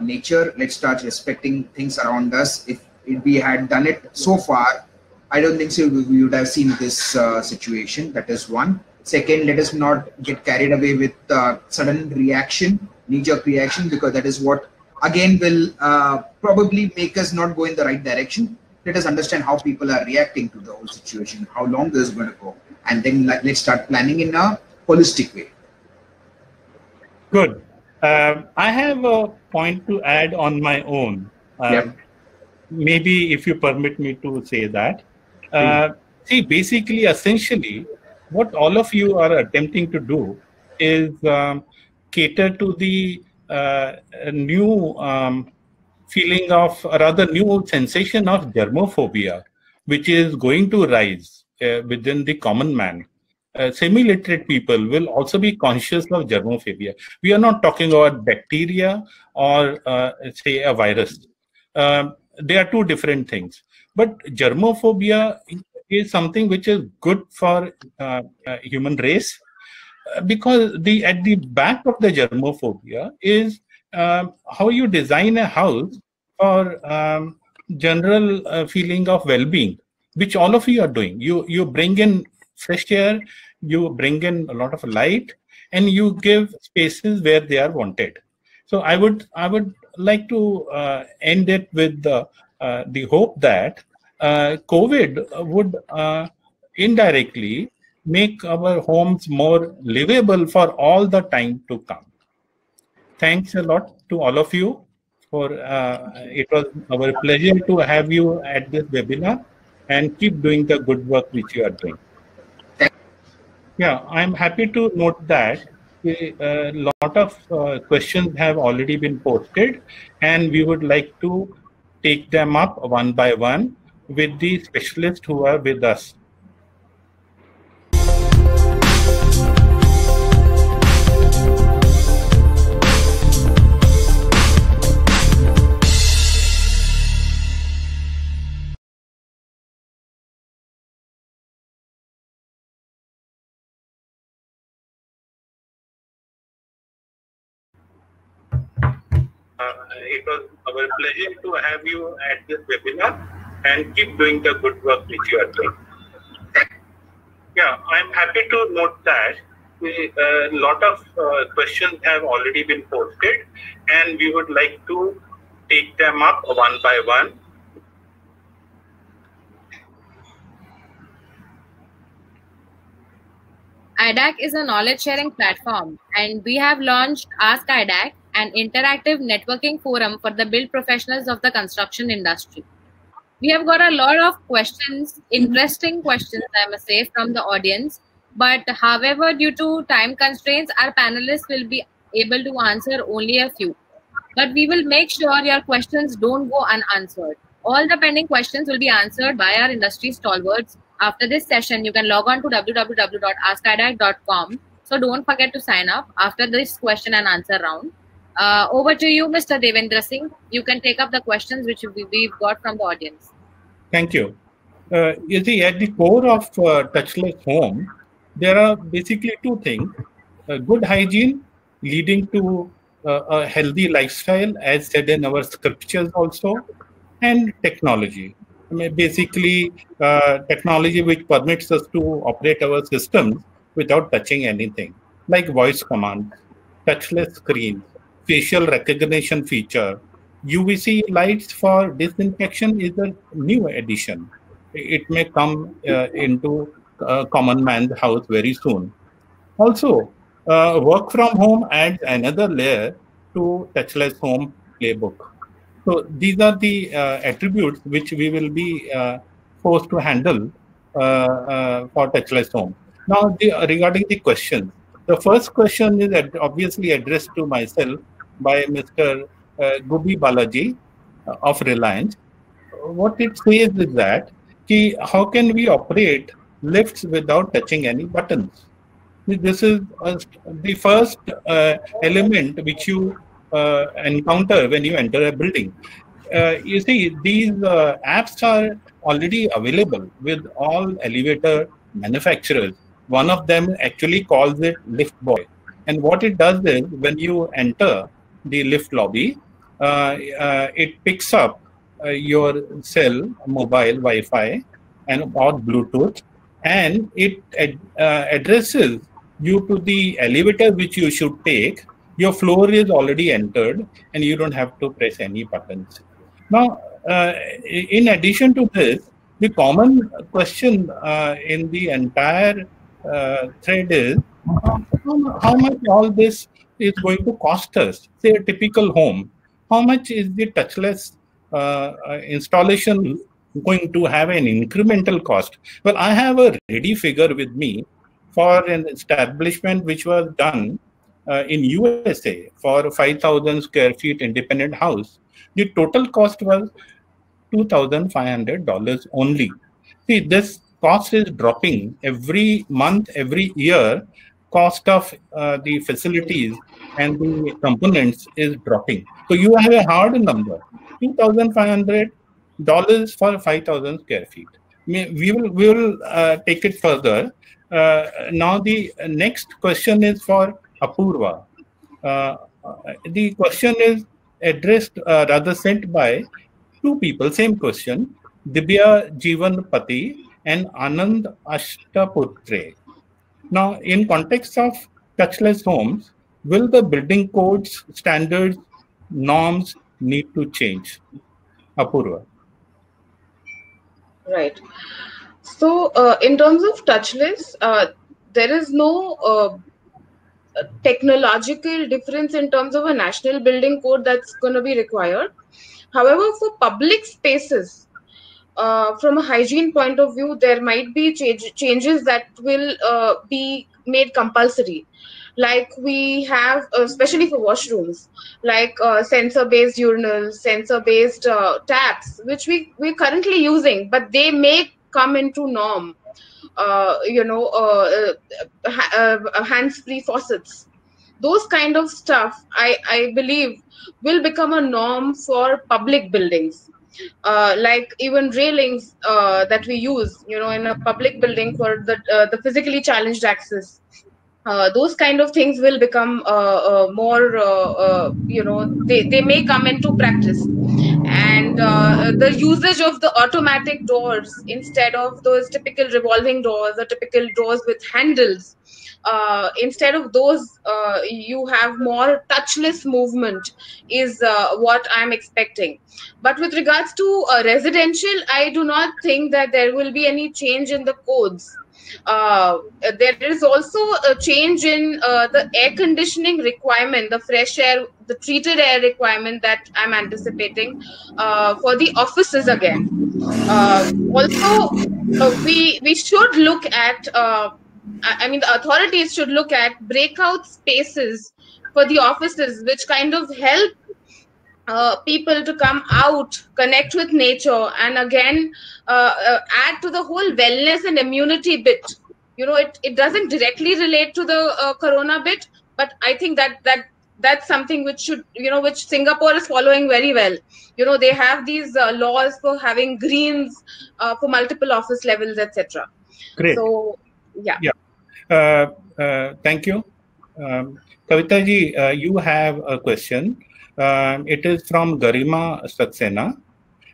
nature. Let's start respecting things around us. If we had done it so far, I don't think so we would have seen this situation. That is one. Second, let us not get carried away with sudden reaction, knee-jerk reaction, because that is what again will probably make us not go in the right direction. Let us understand how people are reacting to the whole situation, how long this is going to go, and then let's start planning in a holistic way. Good. I have a point to add on my own. Maybe if you permit me to say that. See, basically, essentially, what all of you are attempting to do is cater to the new feeling of, rather new sensation of germophobia, which is going to rise within the common man. Semi-literate people will also be conscious of germophobia. We are not talking about bacteria or say a virus. They are two different things. But germophobia is something which is good for human race, because at the back of the germophobia is how you design a house for general feeling of well-being, which all of you are doing. You bring in fresh air, you bring in a lot of light, and you give spaces where they are wanted. So I would like to end it with the hope that COVID would indirectly make our homes more livable for all the time to come. Thanks a lot to all of you. It was our pleasure to have you at this webinar, and keep doing the good work which you are doing. Yeah, I'm happy to note that a lot of questions have already been posted, and we would like to take them up one by one with the specialists who are with us. It was our pleasure to have you at this webinar, and keep doing the good work which you are doing. Yeah, I'm happy to note that a lot of questions have already been posted, and we would like to take them up one by one. IDAC is a knowledge sharing platform, and we have launched Ask IDAC, an interactive networking forum for the build professionals of the construction industry. We have got a lot of questions, interesting questions, I must say, from the audience. But however, due to time constraints, our panelists will be able to answer only a few. But we will make sure your questions don't go unanswered. All the pending questions will be answered by our industry stalwarts. After this session, you can log on to www.askidac.com. So don't forget to sign up after this question and answer round. Over to you, Mr. Devendra Singh. You can take up the questions which we've got from the audience. Thank you. You see, at the core of touchless home, there are basically two things: good hygiene leading to a healthy lifestyle, as said in our scriptures also, and technology. I mean, basically, technology which permits us to operate our systems without touching anything, like voice commands, touchless screens, facial recognition feature. UVC lights for disinfection is a new addition. It may come into common man's house very soon. Also, work from home adds another layer to touchless home playbook. So these are the attributes which we will be forced to handle for touchless home. Now, regarding the questions, the first question is obviously addressed to myself by Mr. Gubi Balaji of Reliance. What it says is that how can we operate lifts without touching any buttons? This is the first element which you encounter when you enter a building. You see, these apps are already available with all elevator manufacturers. One of them actually calls it Lift Boy. And what it does is, when you enter the lift lobby, it picks up your cell, mobile, Wi-Fi, or Bluetooth, and it addresses you to the elevator which you should take. Your floor is already entered, and you don't have to press any buttons. Now, in addition to this, the common question in the entire thread is, how much all this is going to cost us? Say a typical home, how much is the touchless installation going to have an incremental cost? Well, I have a ready figure with me for an establishment which was done in USA for 5,000 square feet independent house. The total cost was $2,500 only. See, this cost is dropping every month, every year. Cost of the facilities and the components is dropping. So you have a hard number, $2,500 for 5,000 square feet. We will take it further. Now the next question is for Apurva. The question is addressed, rather sent by two people, same question, Dibya Jeevan Pati and Anand Ashtaputre. Now, in context of touchless homes, will the building codes, standards, norms need to change? Apurva. Right. So, in terms of touchless, there is no technological difference in terms of a national building code that's going to be required. However, for public spaces, from a hygiene point of view, there might be changes that will be made compulsory. Like we have, especially for washrooms, like sensor-based urinals, sensor-based taps, which we're currently using, but they may come into norm. Hands-free faucets. Those kind of stuff, I believe, will become a norm for public buildings. Like even railings that we use, in a public building for the physically challenged access. Those kind of things will become more, they may come into practice. And the usage of the automatic doors instead of those typical revolving doors or typical doors with handles, instead of those, you have more touchless movement is what I'm expecting. But with regards to residential, I do not think that there will be any change in the codes. There is also a change in the air conditioning requirement, the fresh air, the treated air requirement that I'm anticipating for the offices again. Also, we should look at, the authorities should look at breakout spaces for the offices, which kind of help people to come out, connect with nature, and again add to the whole wellness and immunity bit. It doesn't directly relate to the corona bit, but I think that's something which should, which Singapore is following very well. They have these laws for having greens for multiple office levels, etc. Great. So yeah. Thank you. Kavita ji, you have a question. It is from Garima Saxena.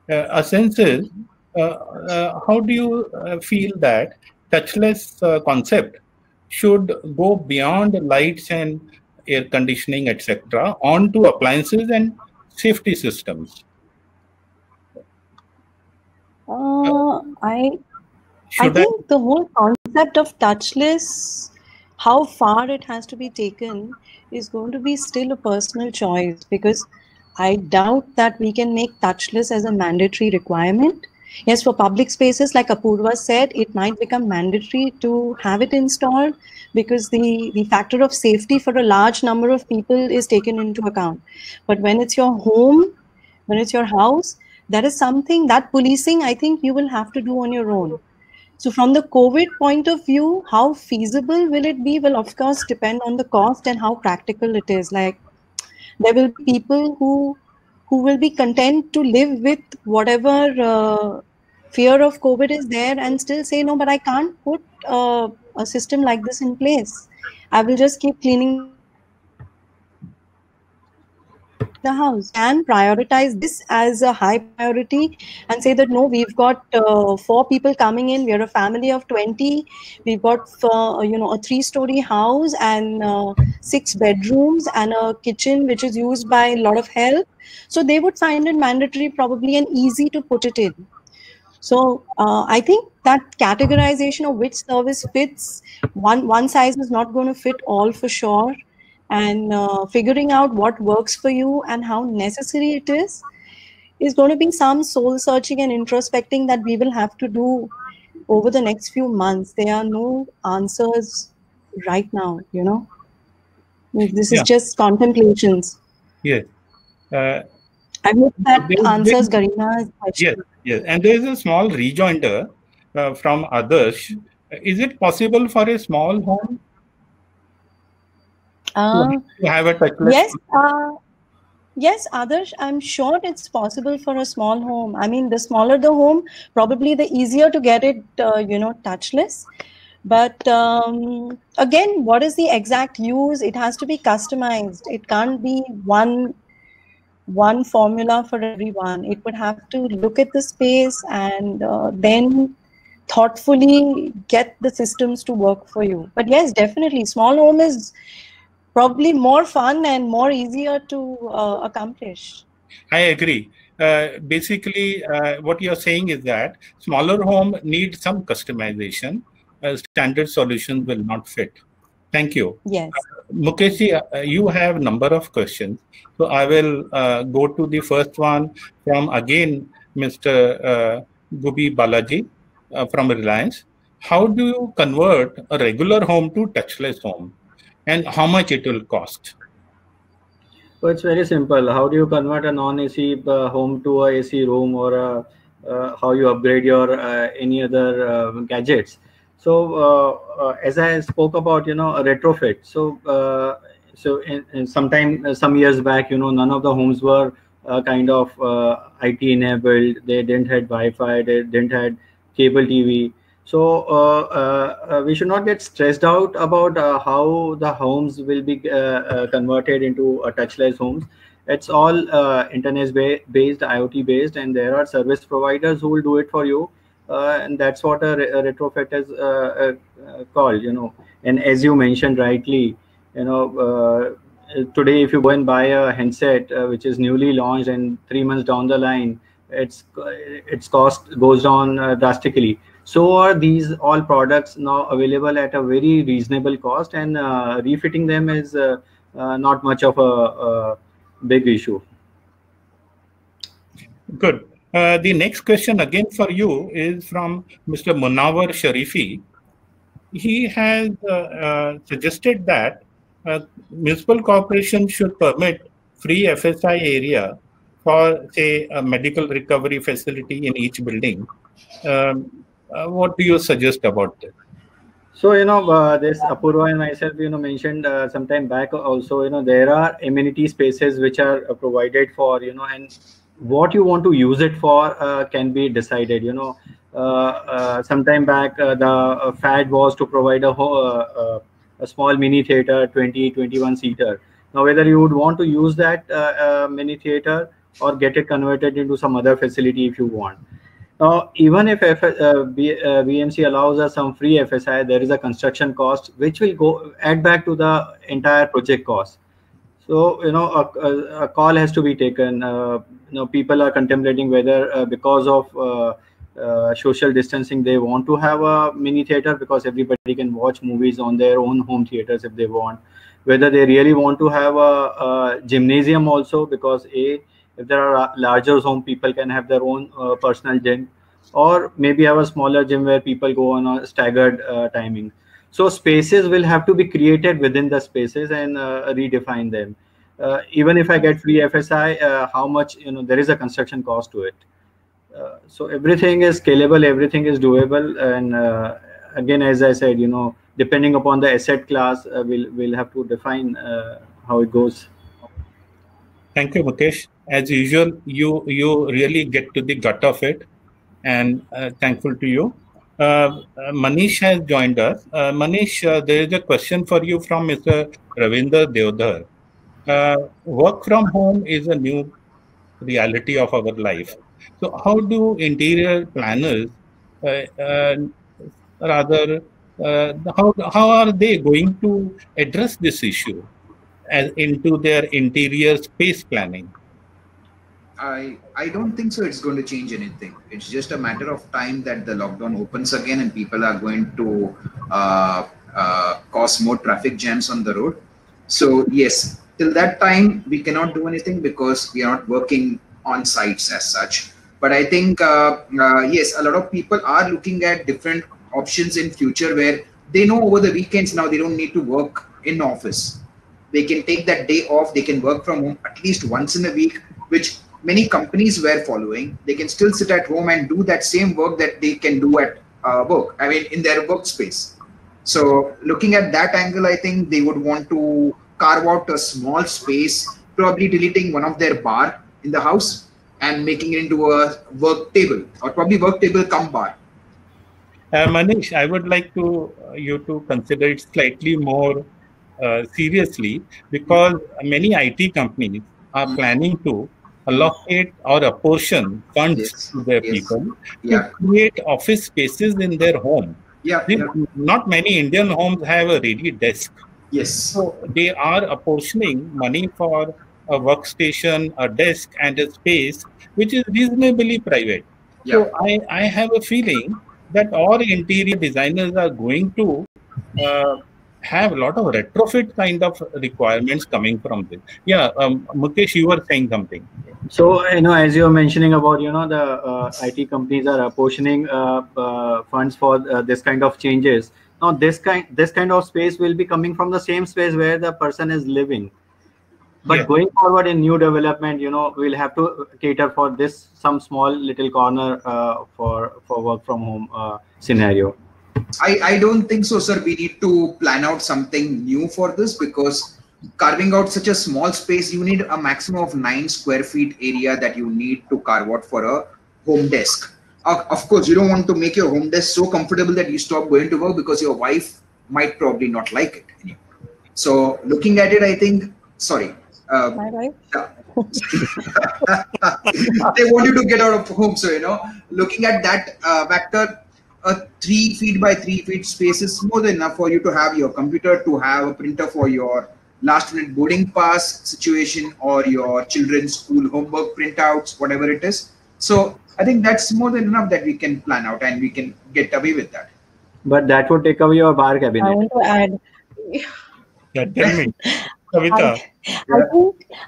A sense is, how do you feel that touchless concept should go beyond lights and air conditioning, etc., onto appliances and safety systems? I think the whole concept of touchless, how far it has to be taken, is going to be still a personal choice, because I doubt that we can make touchless as a mandatory requirement. Yes, for public spaces, like Apurva said, it might become mandatory to have it installed, because the factor of safety for a large number of people is taken into account. But when it's your home, when it's your house, that is something, that policing, I think you will have to do on your own. So from the COVID point of view, how feasible will it be will of course depend on the cost and how practical it is. Like, there will be people who will be content to live with whatever fear of COVID is there and still say, no, but I can't put a system like this in place. I will just keep cleaning the house, and prioritize this as a high priority and say that, no, we've got 4 people coming in, we're a family of 20, we've got a 3-story house and 6 bedrooms and a kitchen which is used by a lot of help. So they would find it mandatory probably and easy to put it in. So I think that categorization of which service fits, one size is not going to fit all for sure. And figuring out what works for you and how necessary it is going to be some soul searching and introspecting that we will have to do over the next few months. There are no answers right now, This is just contemplations. Yes. I hope that answers Garima's question. Yes. And there is a small rejoinder from Adarsh. Is it possible for a small home to have a touchless? Yes, Adarsh, I'm sure it's possible for a small home. I mean, the smaller the home, probably the easier to get it, touchless. But again, what is the exact use? It has to be customized. It can't be one formula for everyone. It would have to look at the space and then thoughtfully get the systems to work for you. But yes, definitely, small home is probably more fun and more easier to accomplish. I agree. Basically, what you're saying is that smaller home needs some customization. standard solutions will not fit. Thank you. Yes. Mukesh, you have a number of questions. So I will go to the first one from again Mr. Gubi Balaji from Reliance. How do you convert a regular home to touchless home, and how much it will cost? So it's very simple. How do you convert a non-AC home to a AC room, or how you upgrade your any other gadgets? So as I spoke about, a retrofit. So in some years back, none of the homes were kind of IT enabled. They didn't have Wi-Fi. They didn't have cable TV. So we should not get stressed out about how the homes will be converted into touchless homes. It's all internet-based, IoT-based, and there are service providers who will do it for you. And that's what a retrofit is called, And as you mentioned rightly, today if you go and buy a handset which is newly launched, and 3 months down the line, its cost goes down drastically. So are these all products now available at a very reasonable cost, and refitting them is not much of a big issue. Good. The next question again for you is from Mr. Munawar Sharifi. He has suggested that municipal corporation should permit free FSI area for, say, a medical recovery facility in each building. What do you suggest about that? So, this Apurva and myself, mentioned some time back also, there are amenity spaces which are provided for, and what you want to use it for can be decided. Some time back, the fad was to provide a small mini theater, 20-21 seater. Now, whether you would want to use that mini theater or get it converted into some other facility if you want. Now, even if BMC allows us some free FSI, there is a construction cost which will add back to the entire project cost. So, a call has to be taken. People are contemplating whether because of social distancing, they want to have a mini theater because everybody can watch movies on their own home theaters if they want. Whether they really want to have a gymnasium also, because if there are larger home, people can have their own personal gym, or maybe have a smaller gym where people go on a staggered timing. So spaces will have to be created within the spaces and redefine them. Even if I get free FSI, how much, there is a construction cost to it. So everything is scalable, everything is doable. And again, as I said, depending upon the asset class, we'll have to define how it goes. Thank you, Mukesh. As usual, you really get to the gut of it, and thankful to you. Manish has joined us. Manish, there is a question for you from Mr. Ravinder Deodhar. Work from home is a new reality of our life. So how do interior planners, how are they going to address this issue into their interior space planning? I don't think so it's going to change anything. It's just a matter of time that the lockdown opens again and people are going to cause more traffic jams on the road. So yes, till that time, we cannot do anything because we are not working on sites as such. But I think, yes, a lot of people are looking at different options in future where they know over the weekends now they don't need to work in office. They can take that day off. They can work from home at least once in a week, which many companies were following. They can still sit at home and do that same work that they can do at work, in their workspace. So looking at that angle, I think they would want to carve out a small space, probably deleting one of their bar in the house and making it into a work table, or probably work table cum bar. Manish, I would like you to consider it slightly more seriously, because many IT companies are planning to allocate or apportion funds to their people to create office spaces in their home. Not many Indian homes have a ready desk. Yes. So they are apportioning money for a workstation, a desk, and a space which is reasonably private. So I have a feeling that all interior designers are going to have a lot of retrofit kind of requirements coming from this. Yeah, Mukesh, you were saying something. So, as you're mentioning about, the IT companies are apportioning funds for this kind of changes. Now, this kind of space will be coming from the same space where the person is living. But going forward in new development, we'll have to cater for this some small little corner for work from home scenario. I don't think so, sir. We need to plan out something new for this, because carving out such a small space, you need a maximum of 9 square feet area that you need to carve out for a home desk. Of course, you don't want to make your home desk so comfortable that you stop going to work, because your wife might probably not like it anymore. So looking at it, I think, sorry. My wife? They want you to get out of home. So, looking at that factor, a 3 feet by 3 feet space is more than enough for you to have your computer, to have a printer for your last minute boarding pass situation, or your children's school homework printouts, whatever it is. So I think that's more than enough that we can plan out, and we can get away with that. But that would take away your bar cabinet. I want to add. Yeah, tell me, Kavita.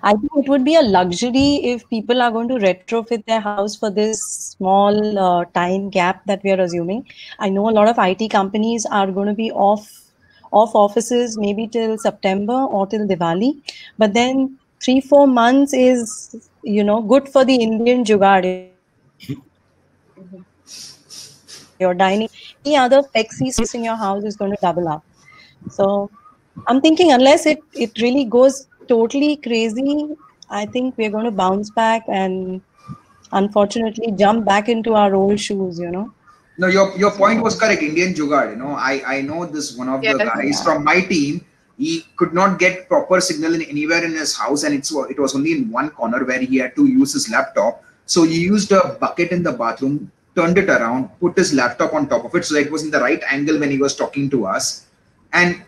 I think it would be a luxury if people are going to retrofit their house for this small time gap that we are assuming. I know a lot of IT companies are going to be off offices maybe till September or till Diwali, but then 3-4 months is good for the Indian jugaad. Your dining, any other flexi space in your house is going to double up. So I'm thinking, unless it really goes totally crazy, I think we're going to bounce back and unfortunately jump back into our old shoes, No, your point was correct. Indian jugaad, I know this one of the guys from my team. He could not get proper signal anywhere in his house, and it was only in one corner where he had to use his laptop. So he used a bucket in the bathroom, turned it around, put his laptop on top of it so that it was in the right angle when he was talking to us. And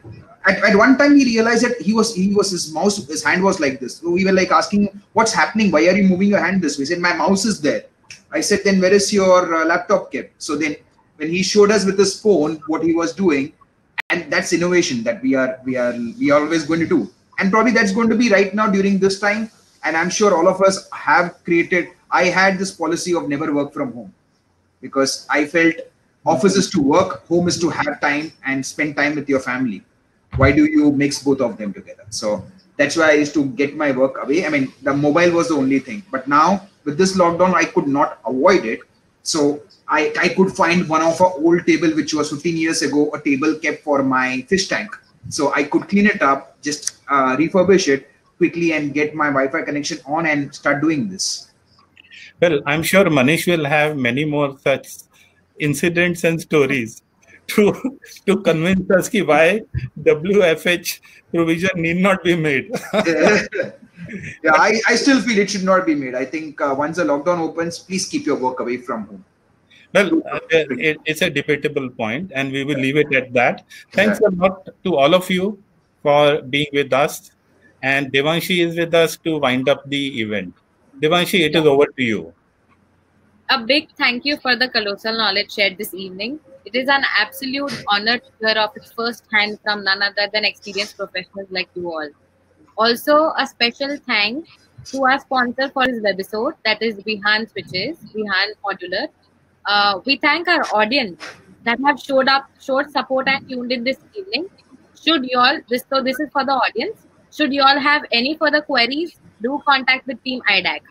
at one time he realized that his hand was like this. So we were like asking, what's happening? Why are you moving your hand this way? He said, my mouse is there. I said, then where is your laptop kept? So then when he showed us with his phone what he was doing, and that's innovation that we are always going to do. And probably that's going to be right now during this time. And I'm sure all of us have I had this policy of never work from home, because I felt office is to work, home is to have time and spend time with your family. Why do you mix both of them together? So that's why I used to get my work away. I mean, the mobile was the only thing, but now with this lockdown, I could not avoid it. So I could find one of our old table, which was 15 years ago, a table kept for my fish tank. So I could clean it up, just refurbish it quickly and get my Wi-Fi connection on and start doing this. Well, I'm sure Manish will have many more such incidents and stories to convince us why WFH provision need not be made. Yeah, I still feel it should not be made. I think once the lockdown opens, please keep your work away from home. Well, it's a debatable point, and we will leave it at that. Thanks a lot to all of you for being with us. And Devanshi is with us to wind up the event. Devanshi, it is over to you. A big thank you for the colossal knowledge shared this evening. It is an absolute honor to hear of it first hand from none other than experienced professionals like you all. Also, a special thanks to our sponsor for this webisode, that is Vihan Switches, Vihan Modular. We thank our audience that have showed support and tuned in this evening. Should you all, this is for the audience. Should you all have any further queries, do contact the team IDAC.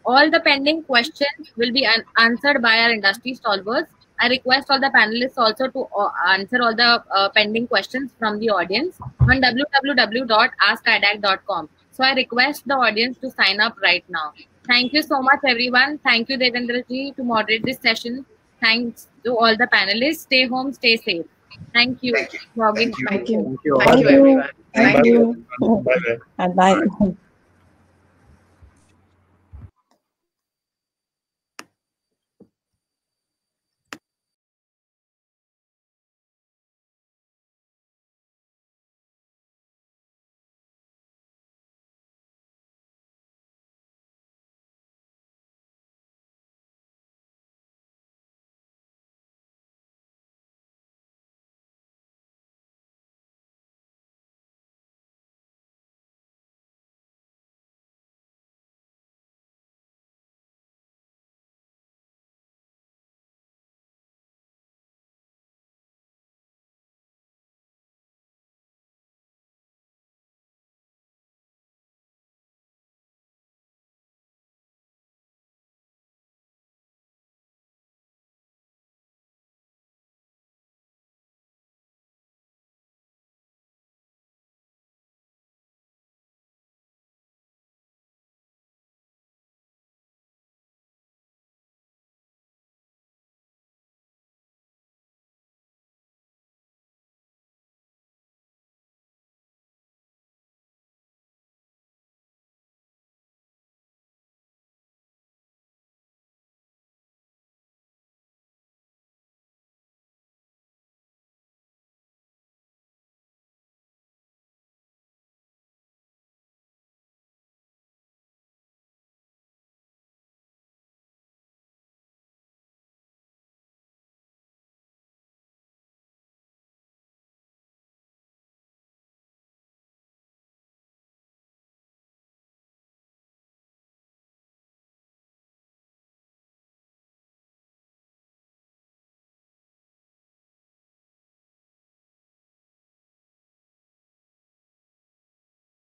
All the pending questions will be answered by our industry stalwarts. I request all the panelists also to answer all the pending questions from the audience on www.askidac.com. So I request the audience to sign up right now. Thank you so much, everyone. Thank you, Devendra ji, to moderate this session. Thanks to all the panelists. Stay home, stay safe. Thank you. Thank you. Thank you, everyone. Thank you. Bye-bye. And bye.